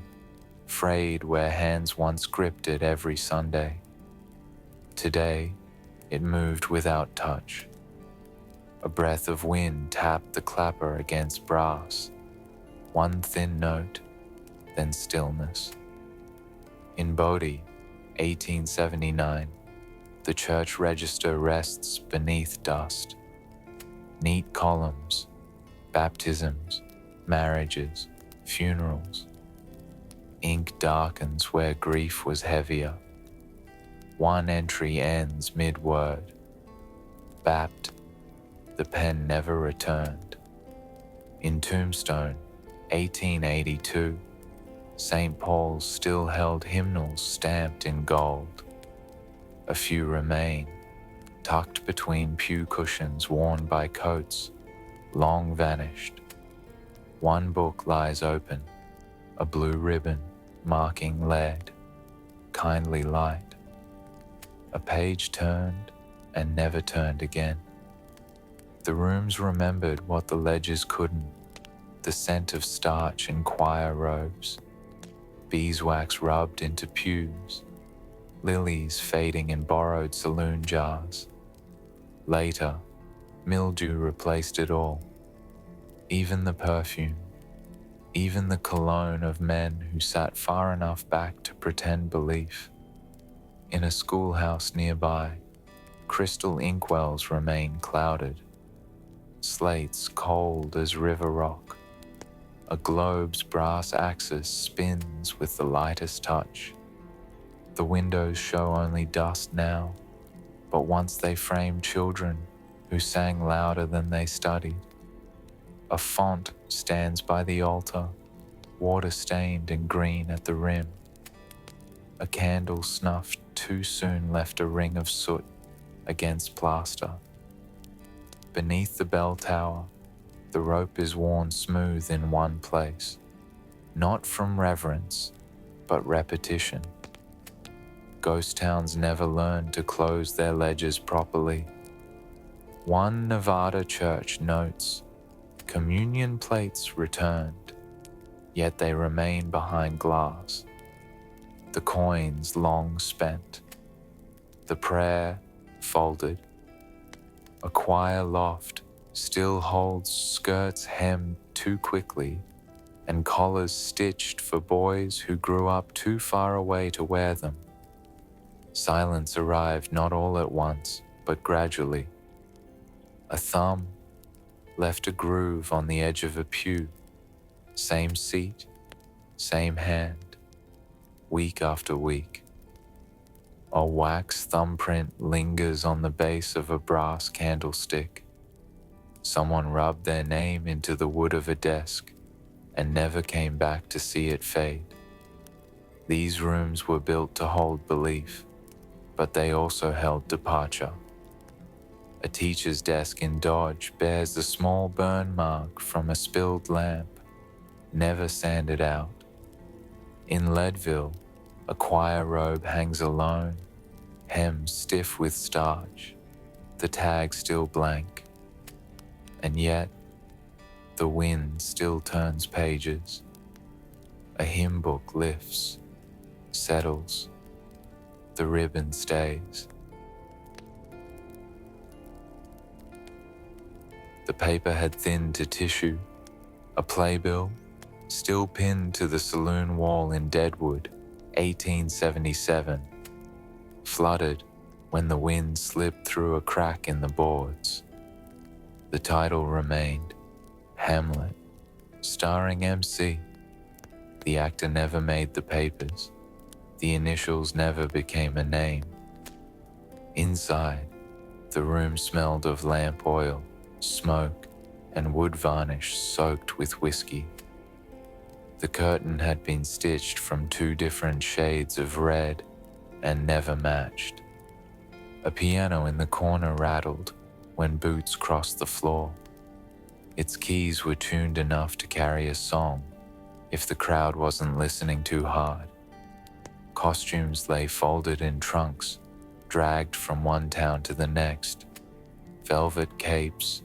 frayed where hands once gripped it every Sunday. Today, it moved without touch. A breath of wind tapped the clapper against brass. One thin note, then stillness. In Bodie, 1879, the church register rests beneath dust. Neat columns, baptisms, marriages, funerals. Ink darkens where grief was heavier. One entry ends mid-word. Bapt, the pen never returned. In Tombstone, 1882, St. Paul's still held hymnals stamped in gold. A few remain, tucked between pew cushions worn by coats, long vanished. One book lies open, a blue ribbon marking lead, kindly light. A page turned and never turned again. The rooms remembered what the ledgers couldn't, the scent of starch in choir robes, beeswax rubbed into pews, lilies fading in borrowed saloon jars. Later, mildew replaced it all, even the perfume, even the cologne of men who sat far enough back to pretend belief. In a schoolhouse nearby, crystal inkwells remain clouded, slates cold as river rock. A globe's brass axis spins with the lightest touch. The windows show only dust now, but once they framed children who sang louder than they studied. A font stands by the altar, water-stained and green at the rim. A candle snuffed too soon left a ring of soot against plaster. Beneath the bell tower, the rope is worn smooth in one place, not from reverence, but repetition. Ghost towns never learned to close their ledgers properly. One Nevada church notes, communion plates returned, yet they remain behind glass. The coins long spent, the prayer folded. A choir loft still holds skirts hemmed too quickly and collars stitched for boys who grew up too far away to wear them. Silence arrived not all at once, but gradually. A thumb left a groove on the edge of a pew, same seat, same hand, week after week. A wax thumbprint lingers on the base of a brass candlestick. Someone rubbed their name into the wood of a desk and never came back to see it fade. These rooms were built to hold belief, but they also held departure. A teacher's desk in Dodge bears the small burn mark from a spilled lamp, never sanded out. In Leadville, a choir robe hangs alone, hem stiff with starch, the tag still blank. And yet, the wind still turns pages. A hymn book lifts, settles, the ribbon stays. The paper had thinned to tissue, a playbill, still pinned to the saloon wall in Deadwood, 1877, fluttered when the wind slipped through a crack in the boards. The title remained, Hamlet, starring MC. The actor never made the papers. The initials never became a name. Inside, the room smelled of lamp oil, smoke, and wood varnish soaked with whiskey. The curtain had been stitched from two different shades of red and never matched. A piano in the corner rattled when boots crossed the floor. Its keys were tuned enough to carry a song if the crowd wasn't listening too hard. Costumes lay folded in trunks, dragged from one town to the next. Velvet capes,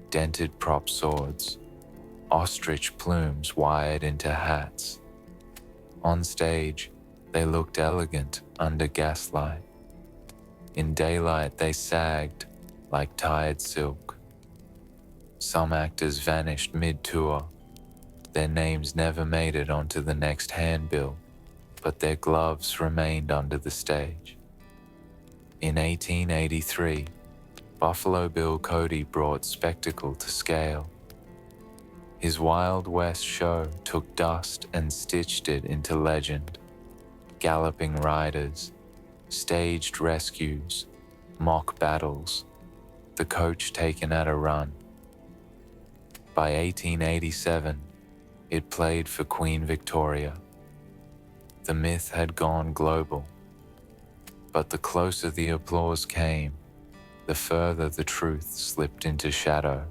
dented prop swords, ostrich plumes wired into hats. On stage, they looked elegant under gaslight. In daylight, they sagged like tired silk. Some actors vanished mid-tour. Their names never made it onto the next handbill, but their gloves remained under the stage. In 1883, Buffalo Bill Cody brought spectacle to scale. His Wild West show took dust and stitched it into legend. Galloping riders, staged rescues, mock battles, the coach taken at a run. By 1887, it played for Queen Victoria. The myth had gone global, but the closer the applause came, the further the truth slipped into shadow.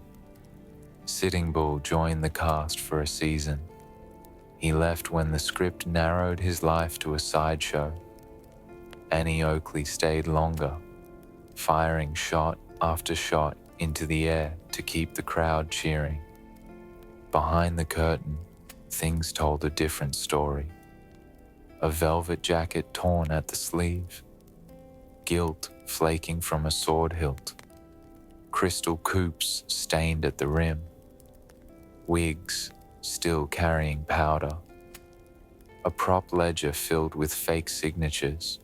Sitting Bull joined the cast for a season. He left when the script narrowed his life to a sideshow. Annie Oakley stayed longer, firing shot after shot into the air to keep the crowd cheering. Behind the curtain, things told a different story. A velvet jacket torn at the sleeve, gilt flaking from a sword hilt, crystal coupes stained at the rim, wigs still carrying powder, a prop ledger filled with fake signatures,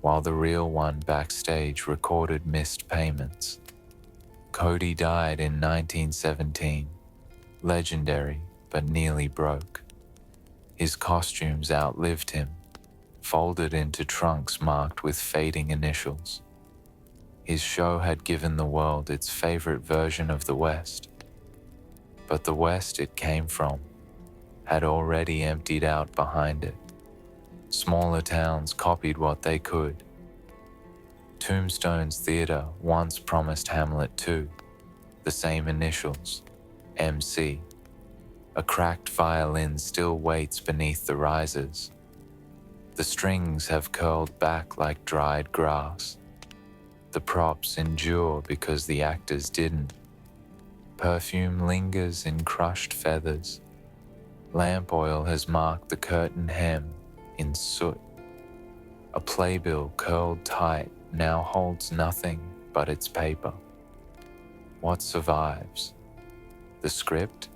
while the real one backstage recorded missed payments. Cody died in 1917, legendary but nearly broke. His costumes outlived him, folded into trunks marked with fading initials. His show had given the world its favorite version of the West, but the West it came from had already emptied out behind it. Smaller towns copied what they could. Tombstone's theater once promised Hamlet too, the same initials, MC. A cracked violin still waits beneath the risers. The strings have curled back like dried grass. The props endure because the actors didn't. Perfume lingers in crushed feathers. Lamp oil has marked the curtain hem in soot. A playbill curled tight now holds nothing but its paper. What survives? The script?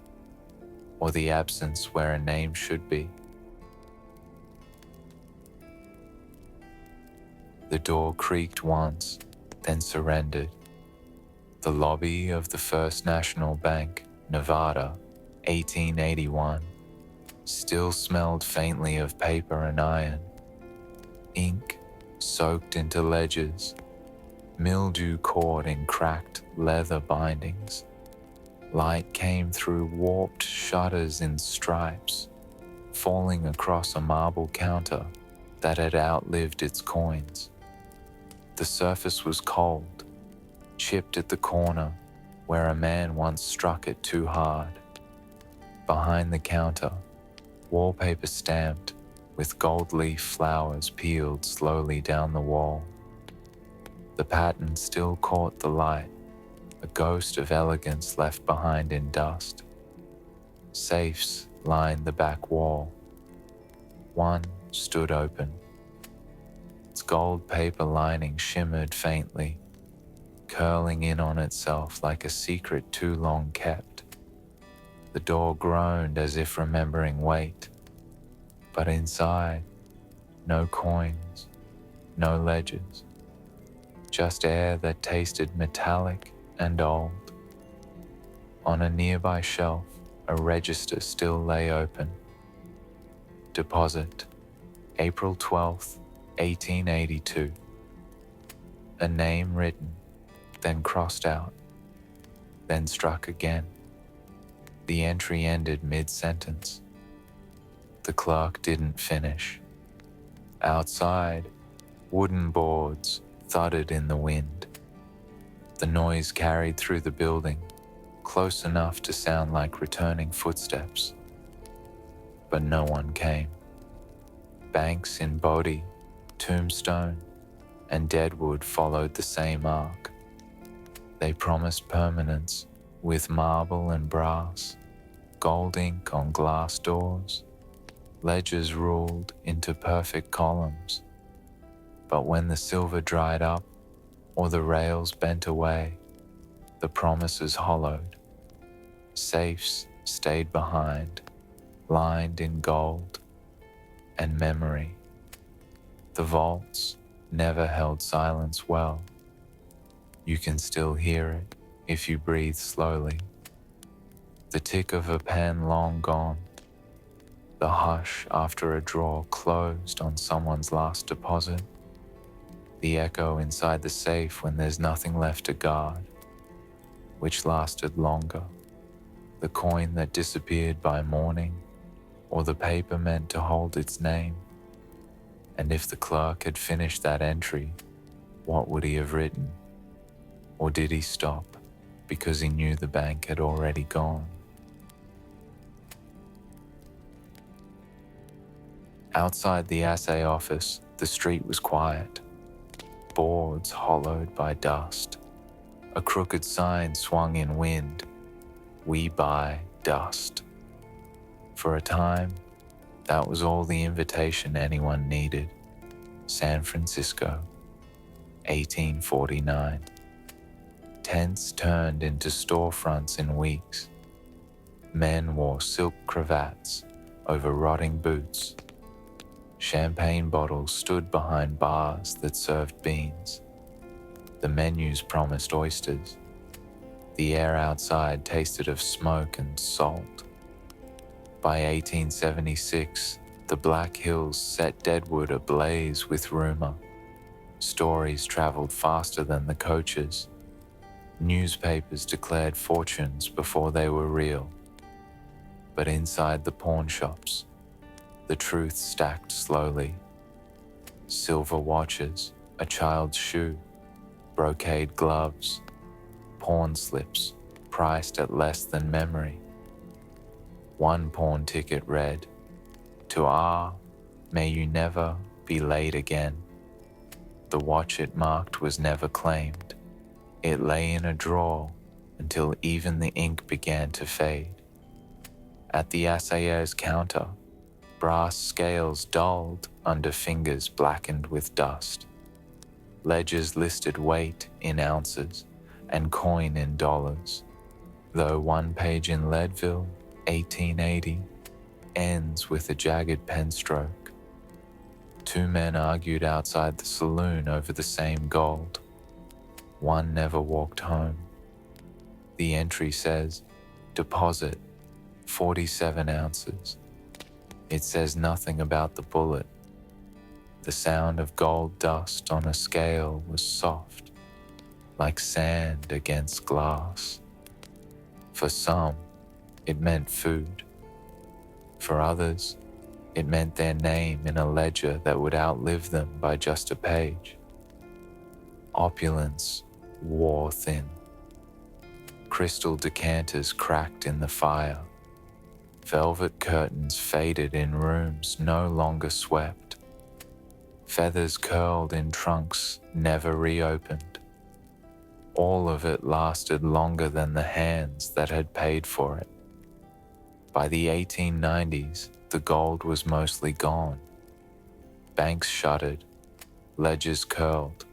Or the absence where a name should be? The door creaked once, then surrendered. The lobby of the First National Bank, Nevada, 1881, still smelled faintly of paper and iron. Ink soaked into ledgers, mildew caught in cracked leather bindings. Light came through warped shutters in stripes, falling across a marble counter that had outlived its coins. The surface was cold, chipped at the corner where a man once struck it too hard. Behind the counter, wallpaper stamped with gold leaf flowers peeled slowly down the wall. The pattern still caught the light, a ghost of elegance left behind in dust. Safes lined the back wall. One stood open. Its gold paper lining shimmered faintly, curling in on itself like a secret too long kept. The door groaned as if remembering weight, but inside, no coins, no ledgers, just air that tasted metallic and old. On a nearby shelf, a register still lay open. Deposit, April 12th, 1882. A name written, then crossed out, then struck again. The entry ended mid-sentence. The clerk didn't finish. Outside, wooden boards thudded in the wind. The noise carried through the building, close enough to sound like returning footsteps. But no one came. Banks in Bodie, Tombstone, and Deadwood followed the same arc. They promised permanence with marble and brass, gold ink on glass doors, ledgers ruled into perfect columns. But when the silver dried up or the rails bent away, the promises hollowed. Safes stayed behind, lined in gold and memory. The vaults never held silence well. You can still hear it if you breathe slowly. The tick of a pen long gone, the hush after a drawer closed on someone's last deposit, the echo inside the safe when there's nothing left to guard, which lasted longer, the coin that disappeared by morning, or the paper meant to hold its name. And if the clerk had finished that entry, what would he have written? Or did he stop? because he knew the bank had already gone. Outside the assay office, the street was quiet. Boards hollowed by dust. A crooked sign swung in wind. We buy dust. For a time, that was all the invitation anyone needed. San Francisco, 1849. Tents turned into storefronts in weeks. Men wore silk cravats over rotting boots. Champagne bottles stood behind bars that served beans. The menus promised oysters. The air outside tasted of smoke and salt. By 1876, the Black Hills set Deadwood ablaze with rumor. Stories traveled faster than the coaches. Newspapers declared fortunes before they were real. But inside the pawn shops, the truth stacked slowly. Silver watches, a child's shoe, brocade gloves, pawn slips priced at less than memory. One pawn ticket read, "To R, may you never be late again." The watch it marked was never claimed. It lay in a drawer until even the ink began to fade. At the assayer's counter, brass scales dulled under fingers blackened with dust. Ledgers listed weight in ounces and coin in dollars, though one page in Leadville, 1880, ends with a jagged pen stroke. Two men argued outside the saloon over the same gold. One never walked home. The entry says, "Deposit, 47 ounces." It says nothing about the bullet. The sound of gold dust on a scale was soft, like sand against glass. For some, it meant food. For others, it meant their name in a ledger that would outlive them by just a page. Opulence wore thin. Crystal decanters cracked in the fire. Velvet curtains faded in rooms no longer swept. Feathers curled in trunks never reopened. All of it lasted longer than the hands that had paid for it. By the 1890s, the gold was mostly gone. Banks shuttered, ledgers curled,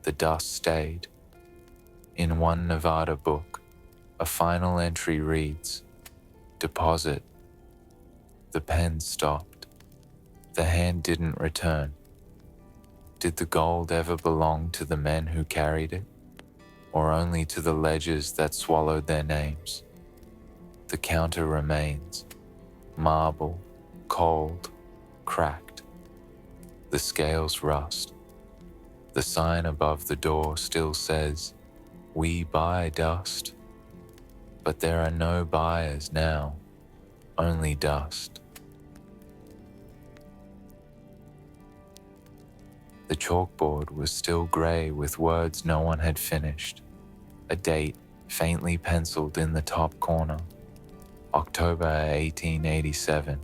the dust stayed. In one Nevada book, a final entry reads, "Deposit." The pen stopped. The hand didn't return. Did the gold ever belong to the men who carried it, or only to the ledgers that swallowed their names? The counter remains, marble, cold, cracked. The scales rust. The sign above the door still says, "We buy dust." But there are no buyers now, only dust. The chalkboard was still grey with words no one had finished. A date faintly penciled in the top corner, October 1887.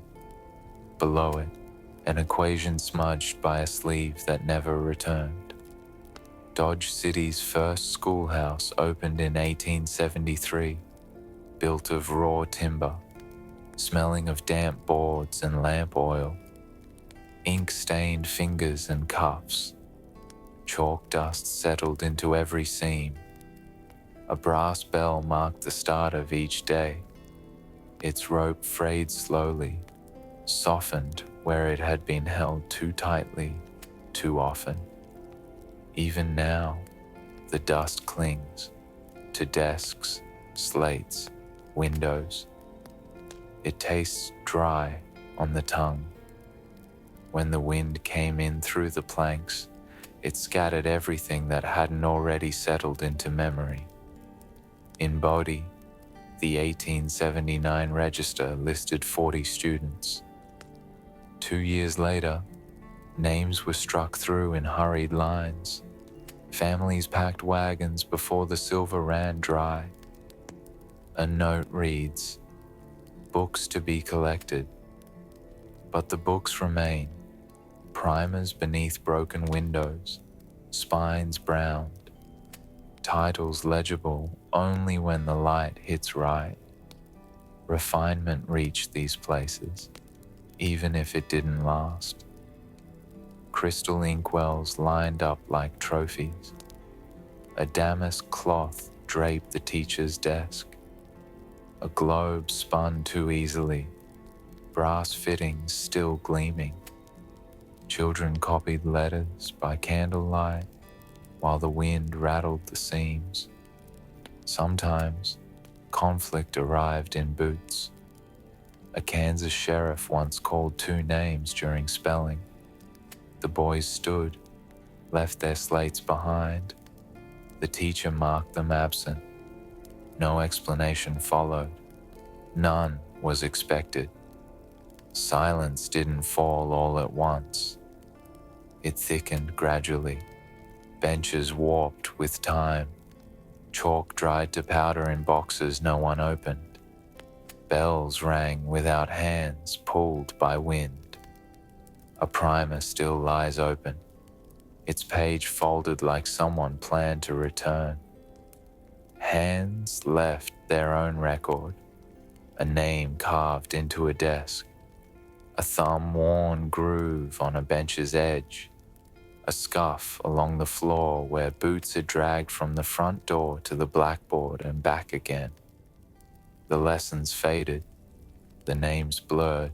Below it, an equation smudged by a sleeve that never returned. Dodge City's first schoolhouse opened in 1873, built of raw timber, smelling of damp boards and lamp oil, ink-stained fingers and cuffs. Chalk dust settled into every seam. A brass bell marked the start of each day. Its rope frayed slowly, softened where it had been held too tightly, too often. Even now, the dust clings to desks, slates, windows. It tastes dry on the tongue. When the wind came in through the planks, it scattered everything that hadn't already settled into memory. In Bodie, the 1879 register listed 40 students. 2 years later, names were struck through in hurried lines. Families packed wagons before the silver ran dry. A note reads, "Books to be collected." But the books remain, primers beneath broken windows, spines browned, titles legible only when the light hits right. Refinement reached these places, even if it didn't last. Crystal inkwells lined up like trophies. A damask cloth draped the teacher's desk. A globe spun too easily, brass fittings still gleaming. Children copied letters by candlelight while the wind rattled the seams. Sometimes, conflict arrived in boots. A Kansas sheriff once called 2 names during spelling. The boys stood, left their slates behind. The teacher marked them absent. No explanation followed. None was expected. Silence didn't fall all at once. It thickened gradually. Benches warped with time. Chalk dried to powder in boxes no one opened. Bells rang without hands pulled by wind. A primer still lies open, its page folded like someone planned to return. Hands left their own record, a name carved into a desk, a thumb-worn groove on a bench's edge, a scuff along the floor where boots are dragged from the front door to the blackboard and back again. The lessons faded, the names blurred,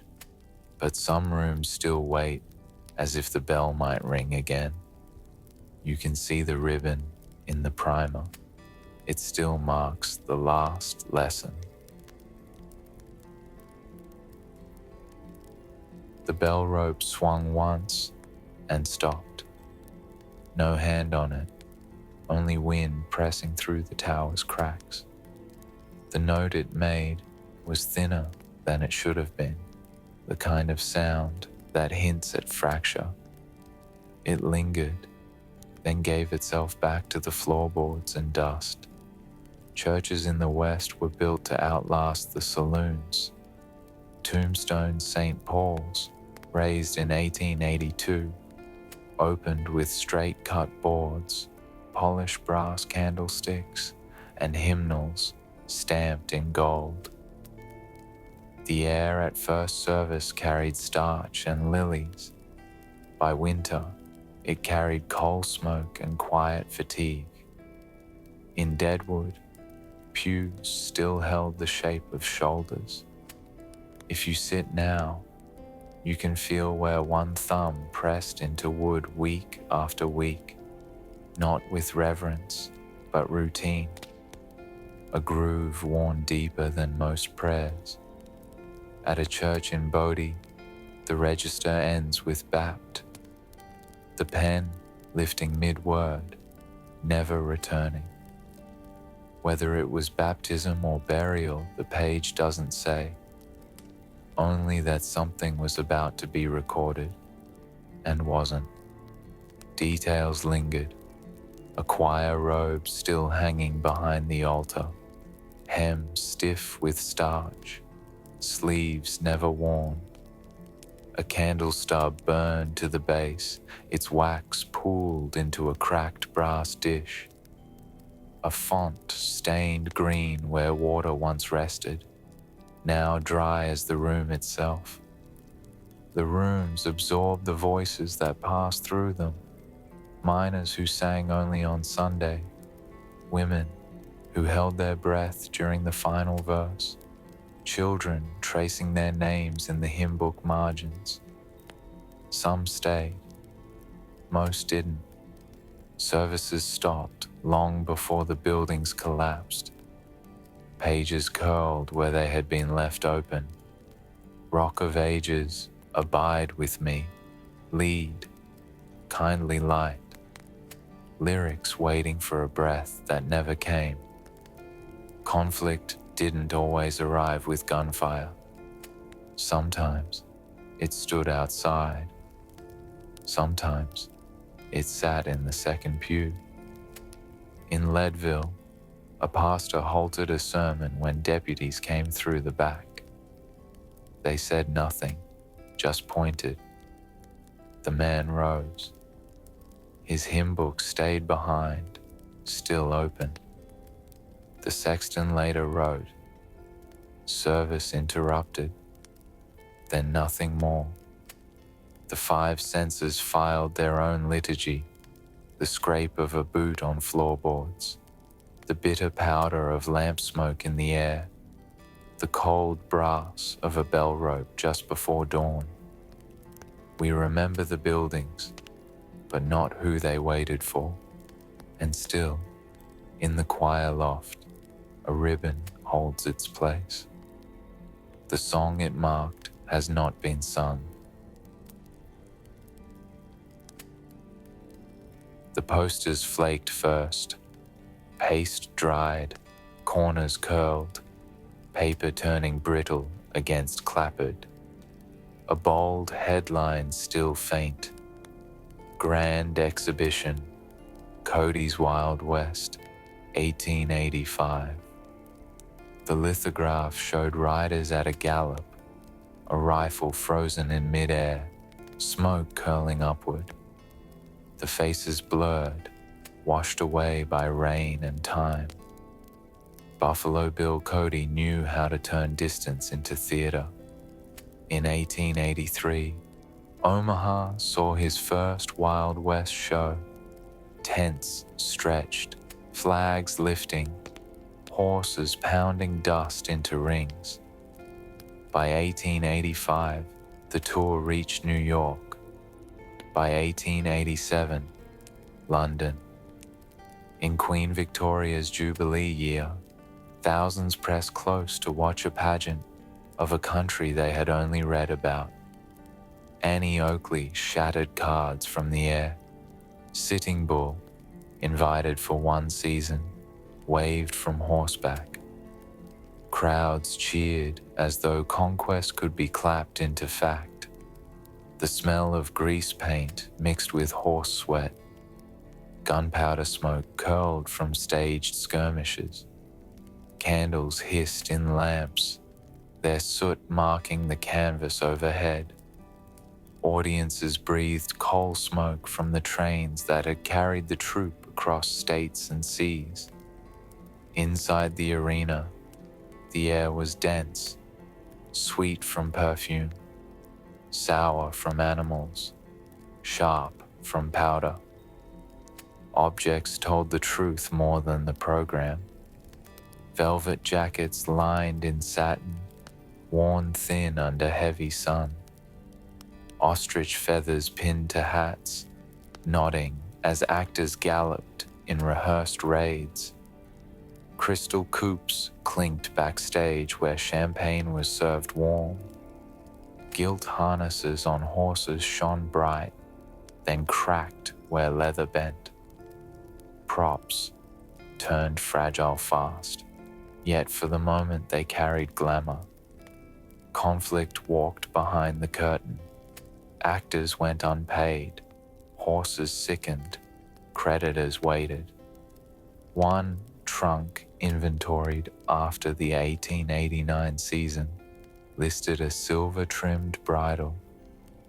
but some rooms still wait as if the bell might ring again. You can see the ribbon in the primer. It still marks the last lesson. The bell rope swung once and stopped. No hand on it, only wind pressing through the tower's cracks. The note it made was thinner than it should have been, the kind of sound that hints at fracture. It lingered, then gave itself back to the floorboards and dust. Churches in the West were built to outlast the saloons. Tombstone St. Paul's, raised in 1882, opened with straight-cut boards, polished brass candlesticks, and hymnals stamped in gold. The air at first service carried starch and lilies. By winter, it carried coal smoke and quiet fatigue. In Deadwood, pews still held the shape of shoulders. If you sit now, you can feel where one thumb pressed into wood week after week, not with reverence, but routine. A groove worn deeper than most prayers. At a church in Bodie, the register ends with Bapt, the pen lifting mid-word, never returning. Whether it was baptism or burial, the page doesn't say. Only that something was about to be recorded, and wasn't. Details lingered, a choir robe still hanging behind the altar, hem stiff with starch, sleeves never worn. A candle stub burned to the base, its wax pooled into a cracked brass dish. A font stained green where water once rested, now dry as the room itself. The rooms absorbed the voices that passed through them, miners who sang only on Sunday, women who held their breath during the final verse, children tracing their names in the hymn book margins. Some stayed, most didn't. Services stopped long before the buildings collapsed. Pages curled where they had been left open. Rock of Ages, abide with me, lead, kindly light. Lyrics waiting for a breath that never came. Conflict didn't always arrive with gunfire. Sometimes it stood outside. Sometimes it sat in the second pew. In Leadville, A pastor halted a sermon when deputies came through the back. They said nothing, just pointed. The man rose. His hymn book stayed behind, still open. The sexton later wrote, "Service interrupted," then nothing more. The five senses filed their own liturgy, the scrape of a boot on floorboards, the bitter powder of lamp smoke in the air, the cold brass of a bell rope just before dawn. We remember the buildings, but not who they waited for. And still, in the choir loft, a ribbon holds its place. The song it marked has not been sung. The posters flaked first, paste dried, corners curled, paper turning brittle against clapboard. A bold headline still faint. Grand Exhibition, Cody's Wild West, 1885. The lithograph showed riders at a gallop, a rifle frozen in midair, smoke curling upward. The faces blurred, washed away by rain and time. Buffalo Bill Cody knew how to turn distance into theater. In 1883, Omaha saw his first Wild West show. Tents stretched, flags lifting, horses pounding dust into rings. By 1885, the tour reached New York. By 1887, London. In Queen Victoria's Jubilee year, thousands pressed close to watch a pageant of a country they had only read about. Annie Oakley shattered cards from the air. Sitting Bull, invited for one season, waved from horseback. Crowds cheered as though conquest could be clapped into fact. The smell of grease paint mixed with horse sweat. Gunpowder smoke curled from staged skirmishes. Candles hissed in lamps, their soot marking the canvas overhead. Audiences breathed coal smoke from the trains that had carried the troupe across states and seas. Inside the arena, the air was dense, sweet from perfume, sour from animals, sharp from powder. Objects told the truth more than the program. Velvet jackets lined in satin, worn thin under heavy sun. Ostrich feathers pinned to hats, nodding as actors galloped in rehearsed raids. Crystal coupes clinked backstage where champagne was served warm. Gilt harnesses on horses shone bright, then cracked where leather bent. Props turned fragile fast, yet for the moment they carried glamour. Conflict walked behind the curtain. Actors went unpaid, horses sickened, creditors waited. One trunk inventoried after the 1889 season listed a silver-trimmed bridle,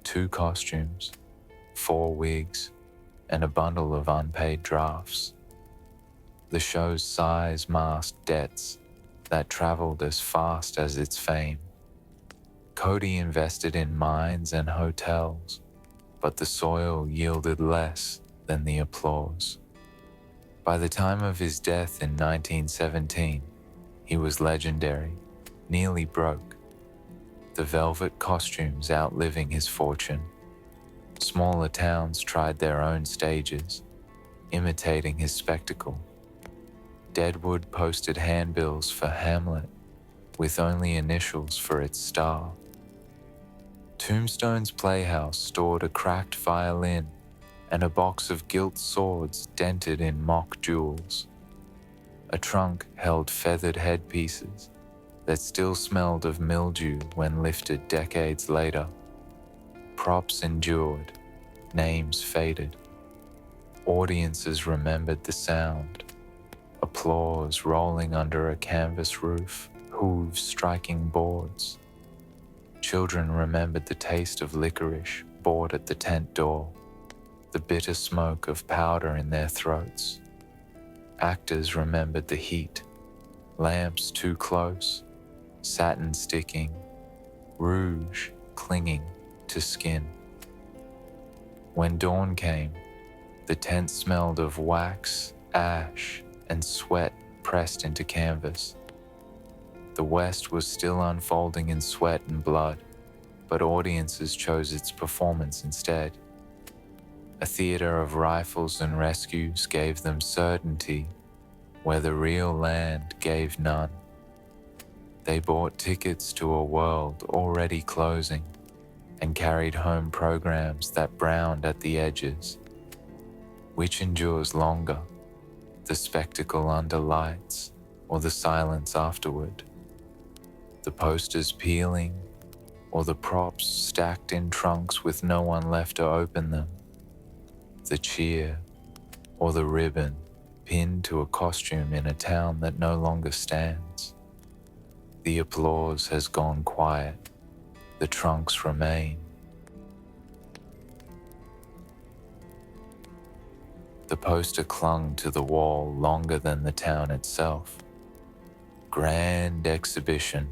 2 costumes, 4 wigs, and a bundle of unpaid drafts. The show's size masked debts that traveled as fast as its fame. Cody invested in mines and hotels, but the soil yielded less than the applause. By the time of his death in 1917, he was legendary, nearly broke. The velvet costumes outliving his fortune. Smaller towns tried their own stages, imitating his spectacle. Deadwood posted handbills for Hamlet, with only initials for its star. Tombstone's Playhouse stored a cracked violin and a box of gilt swords dented in mock jewels. A trunk held feathered headpieces that still smelled of mildew when lifted decades later. Props endured, names faded. Audiences remembered the sound. applause rolling under a canvas roof, hooves striking boards. Children remembered the taste of licorice bought at the tent door, the bitter smoke of powder in their throats. Actors remembered the heat, lamps too close, satin sticking, rouge clinging to skin. When dawn came, the tent smelled of wax, ash, and sweat pressed into canvas. The West was still unfolding in sweat and blood, but audiences chose its performance instead. A theater of rifles and rescues gave them certainty where the real land gave none. They bought tickets to a world already closing and carried home programs that browned at the edges. Which endures longer, the spectacle under lights or the silence afterward? The posters peeling or the props stacked in trunks with no one left to open them? The cheer or the ribbon pinned to a costume in a town that no longer stands? The applause has gone quiet, the trunks remain. The poster clung to the wall longer than the town itself. Grand Exhibition,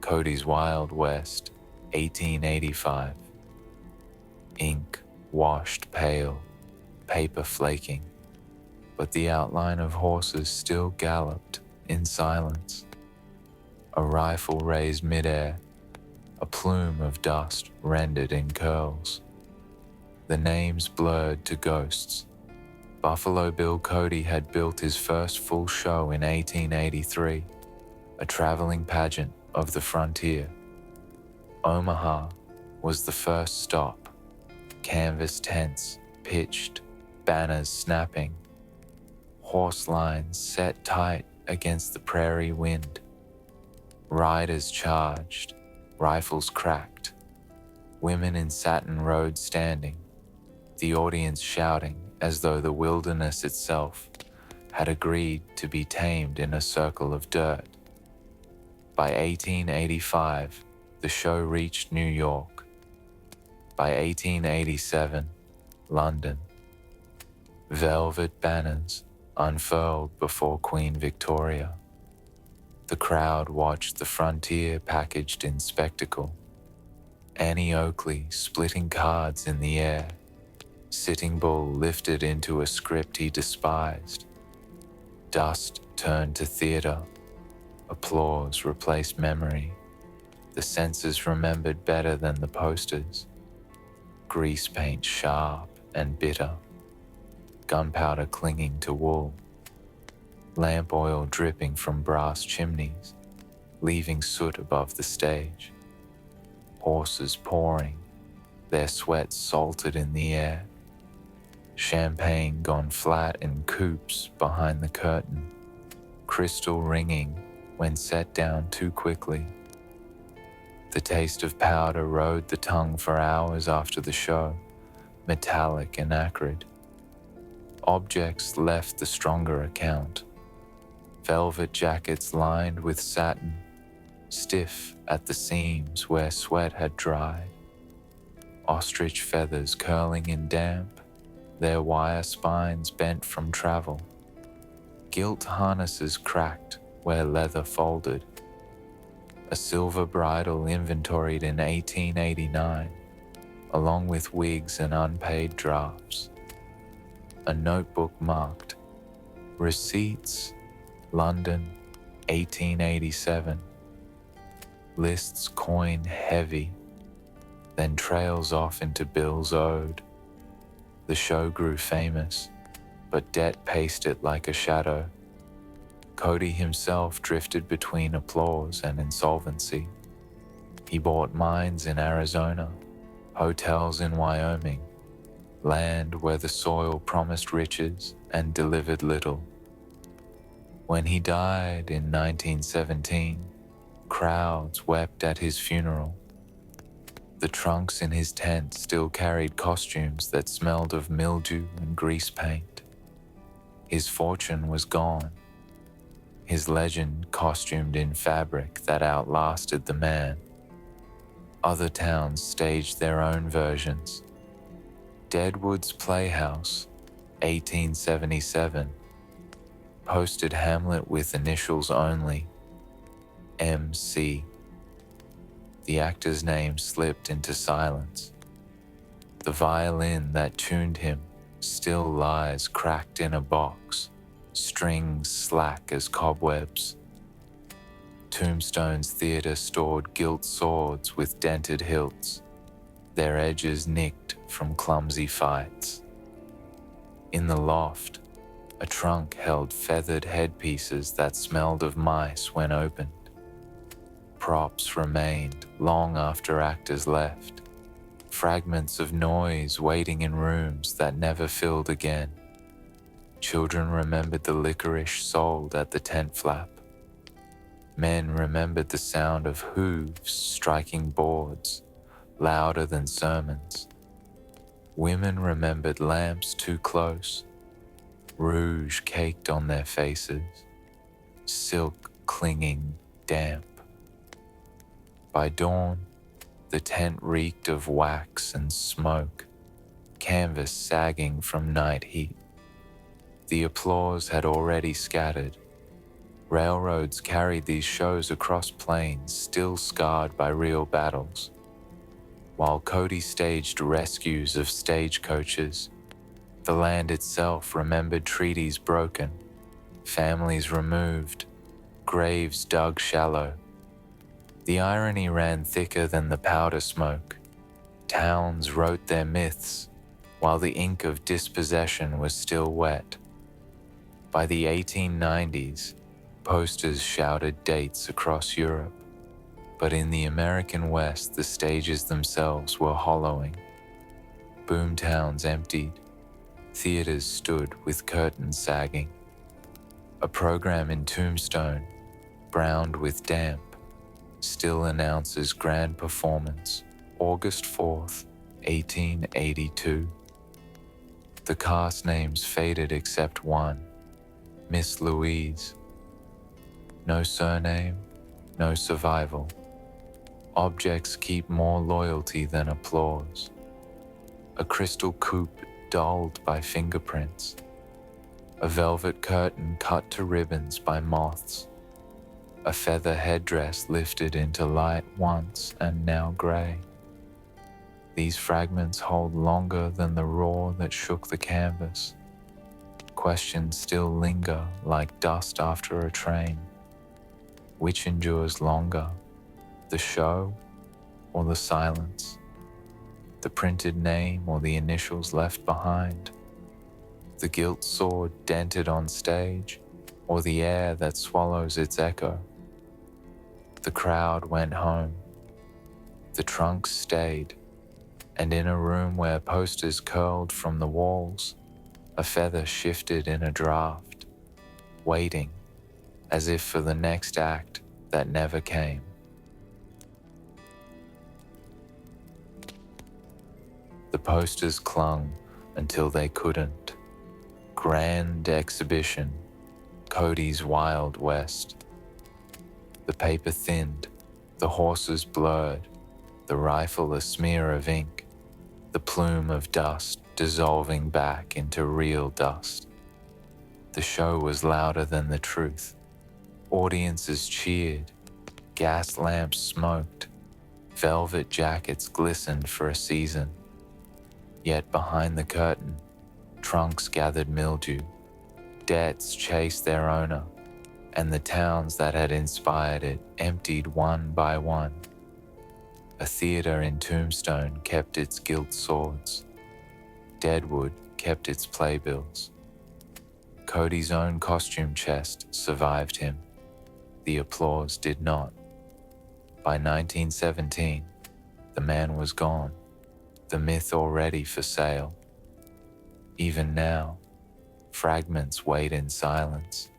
Cody's Wild West, 1885. Ink washed pale, paper flaking, but the outline of horses still galloped in silence. A rifle raised midair, a plume of dust rendered in curls. The names blurred to ghosts. Buffalo Bill Cody had built his first full show in 1883, a traveling pageant of the frontier. Omaha was the first stop, canvas tents pitched, banners snapping, horse lines set tight against the prairie wind. Riders charged, rifles cracked, women in satin robes standing, the audience shouting as though the wilderness itself had agreed to be tamed in a circle of dirt. By 1885, the show reached New York. By 1887, London. Velvet banners unfurled before Queen Victoria. The crowd watched the frontier packaged in spectacle. Annie Oakley splitting cards in the air. Sitting Bull lifted into a script he despised. Dust turned to theater. Applause replaced memory. The senses remembered better than the posters. Grease paint sharp and bitter. Gunpowder clinging to wool. Lamp oil dripping from brass chimneys, leaving soot above the stage. Horses pouring, their sweat salted in the air. Champagne gone flat in coops behind the curtain, crystal ringing when set down too quickly. The taste of powder rode the tongue for hours after the show, metallic and acrid. Objects left the stronger account. Velvet jackets lined with satin, stiff at the seams where sweat had dried. Ostrich feathers curling in damp, their wire spines bent from travel. Gilt harnesses cracked where leather folded. A silver bridle inventoried in 1889, along with wigs and unpaid drafts. A notebook marked, Receipts, London, 1887. Lists coin heavy, then trails off into bills owed. The show grew famous, but debt paced it like a shadow. Cody himself drifted between applause and insolvency. He bought mines in Arizona, hotels in Wyoming, land where the soil promised riches and delivered little. When he died in 1917, crowds wept at his funeral. The trunks in his tent still carried costumes that smelled of mildew and grease paint. His fortune was gone, his legend costumed in fabric that outlasted the man. Other towns staged their own versions. Deadwood's Playhouse, 1877, posted Hamlet with initials only, MC. The actor's name slipped into silence. The violin that tuned him still lies cracked in a box, strings slack as cobwebs. Tombstone's theater stored gilt swords with dented hilts, their edges nicked from clumsy fights. In the loft, a trunk held feathered headpieces that smelled of mice when opened. Props remained long after actors left, fragments of noise waiting in rooms that never filled again. Children remembered the licorice sold at the tent flap. Men remembered the sound of hooves striking boards, louder than sermons. Women remembered lamps too close, rouge caked on their faces, silk clinging damp. By dawn, the tent reeked of wax and smoke, canvas sagging from night heat. The applause had already scattered. Railroads carried these shows across plains still scarred by real battles. While Cody staged rescues of stagecoaches, the land itself remembered treaties broken, families removed, graves dug shallow. The irony ran thicker than the powder smoke. Towns wrote their myths, while the ink of dispossession was still wet. By the 1890s, posters shouted dates across Europe, but in the American West, the stages themselves were hollowing. Boomtowns emptied, theaters stood with curtains sagging. A program in Tombstone, browned with damp, still announces grand performance, August 4th, 1882. The cast names faded except one, Miss Louise. No surname, no survival. Objects keep more loyalty than applause. A crystal coupe dulled by fingerprints. A velvet curtain cut to ribbons by moths. A feather headdress lifted into light once and now grey. These fragments hold longer than the roar that shook the canvas. Questions still linger like dust after a train. Which endures longer, the show or the silence? The printed name or the initials left behind? The gilt sword dented on stage or the air that swallows its echo? The crowd went home. The trunks stayed, and in a room where posters curled from the walls, a feather shifted in a draft, waiting as if for the next act that never came. The posters clung until they couldn't. Grand exhibition, Cody's Wild West. The paper thinned, the horses blurred, the rifle a smear of ink, the plume of dust dissolving back into real dust. The show was louder than the truth. Audiences cheered, gas lamps smoked, velvet jackets glistened for a season. Yet behind the curtain, trunks gathered mildew, debts chased their owner, and the towns that had inspired it emptied one by one. A theater in Tombstone kept its gilt swords. Deadwood kept its playbills. Cody's own costume chest survived him. The applause did not. By 1917, the man was gone, the myth already for sale. Even now, fragments wait in silence.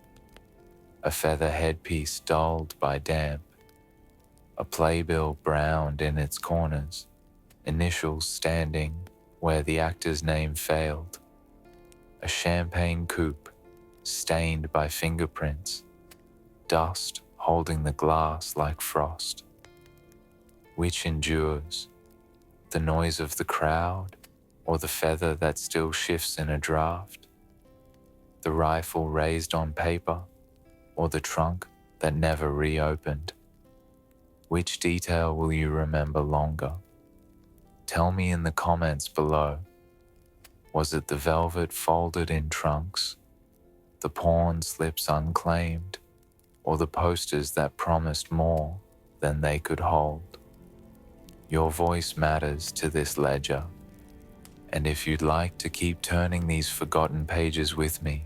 A feather headpiece dulled by damp. A playbill browned in its corners, initials standing where the actor's name failed. A champagne coupe stained by fingerprints. dust holding the glass like frost. Which endures, the noise of the crowd or the feather that still shifts in a draft? The rifle raised on paper or the trunk that never reopened? Which detail will you remember longer? Tell me in the comments below. Was it the velvet folded in trunks, the pawn slips unclaimed, or the posters that promised more than they could hold? Your voice matters to this ledger, and if you'd like to keep turning these forgotten pages with me,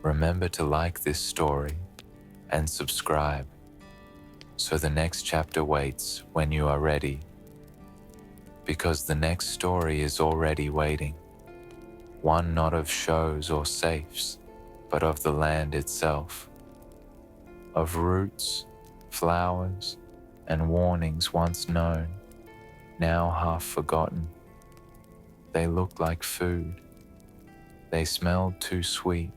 remember to like this story and subscribe, so the next chapter waits when you are ready, because the next story is already waiting, one not of shows or safes, but of the land itself, of roots, flowers, and warnings once known, now half forgotten. They looked like food. They smelled too sweet.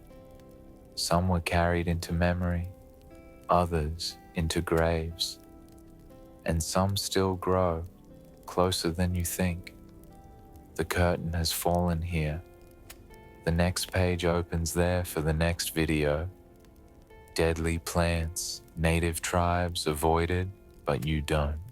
Some were carried into memory, others into graves, and some still grow closer than you think. The curtain has fallen here. The next page opens there for the next video. Deadly plants, native tribes avoided, but you don't.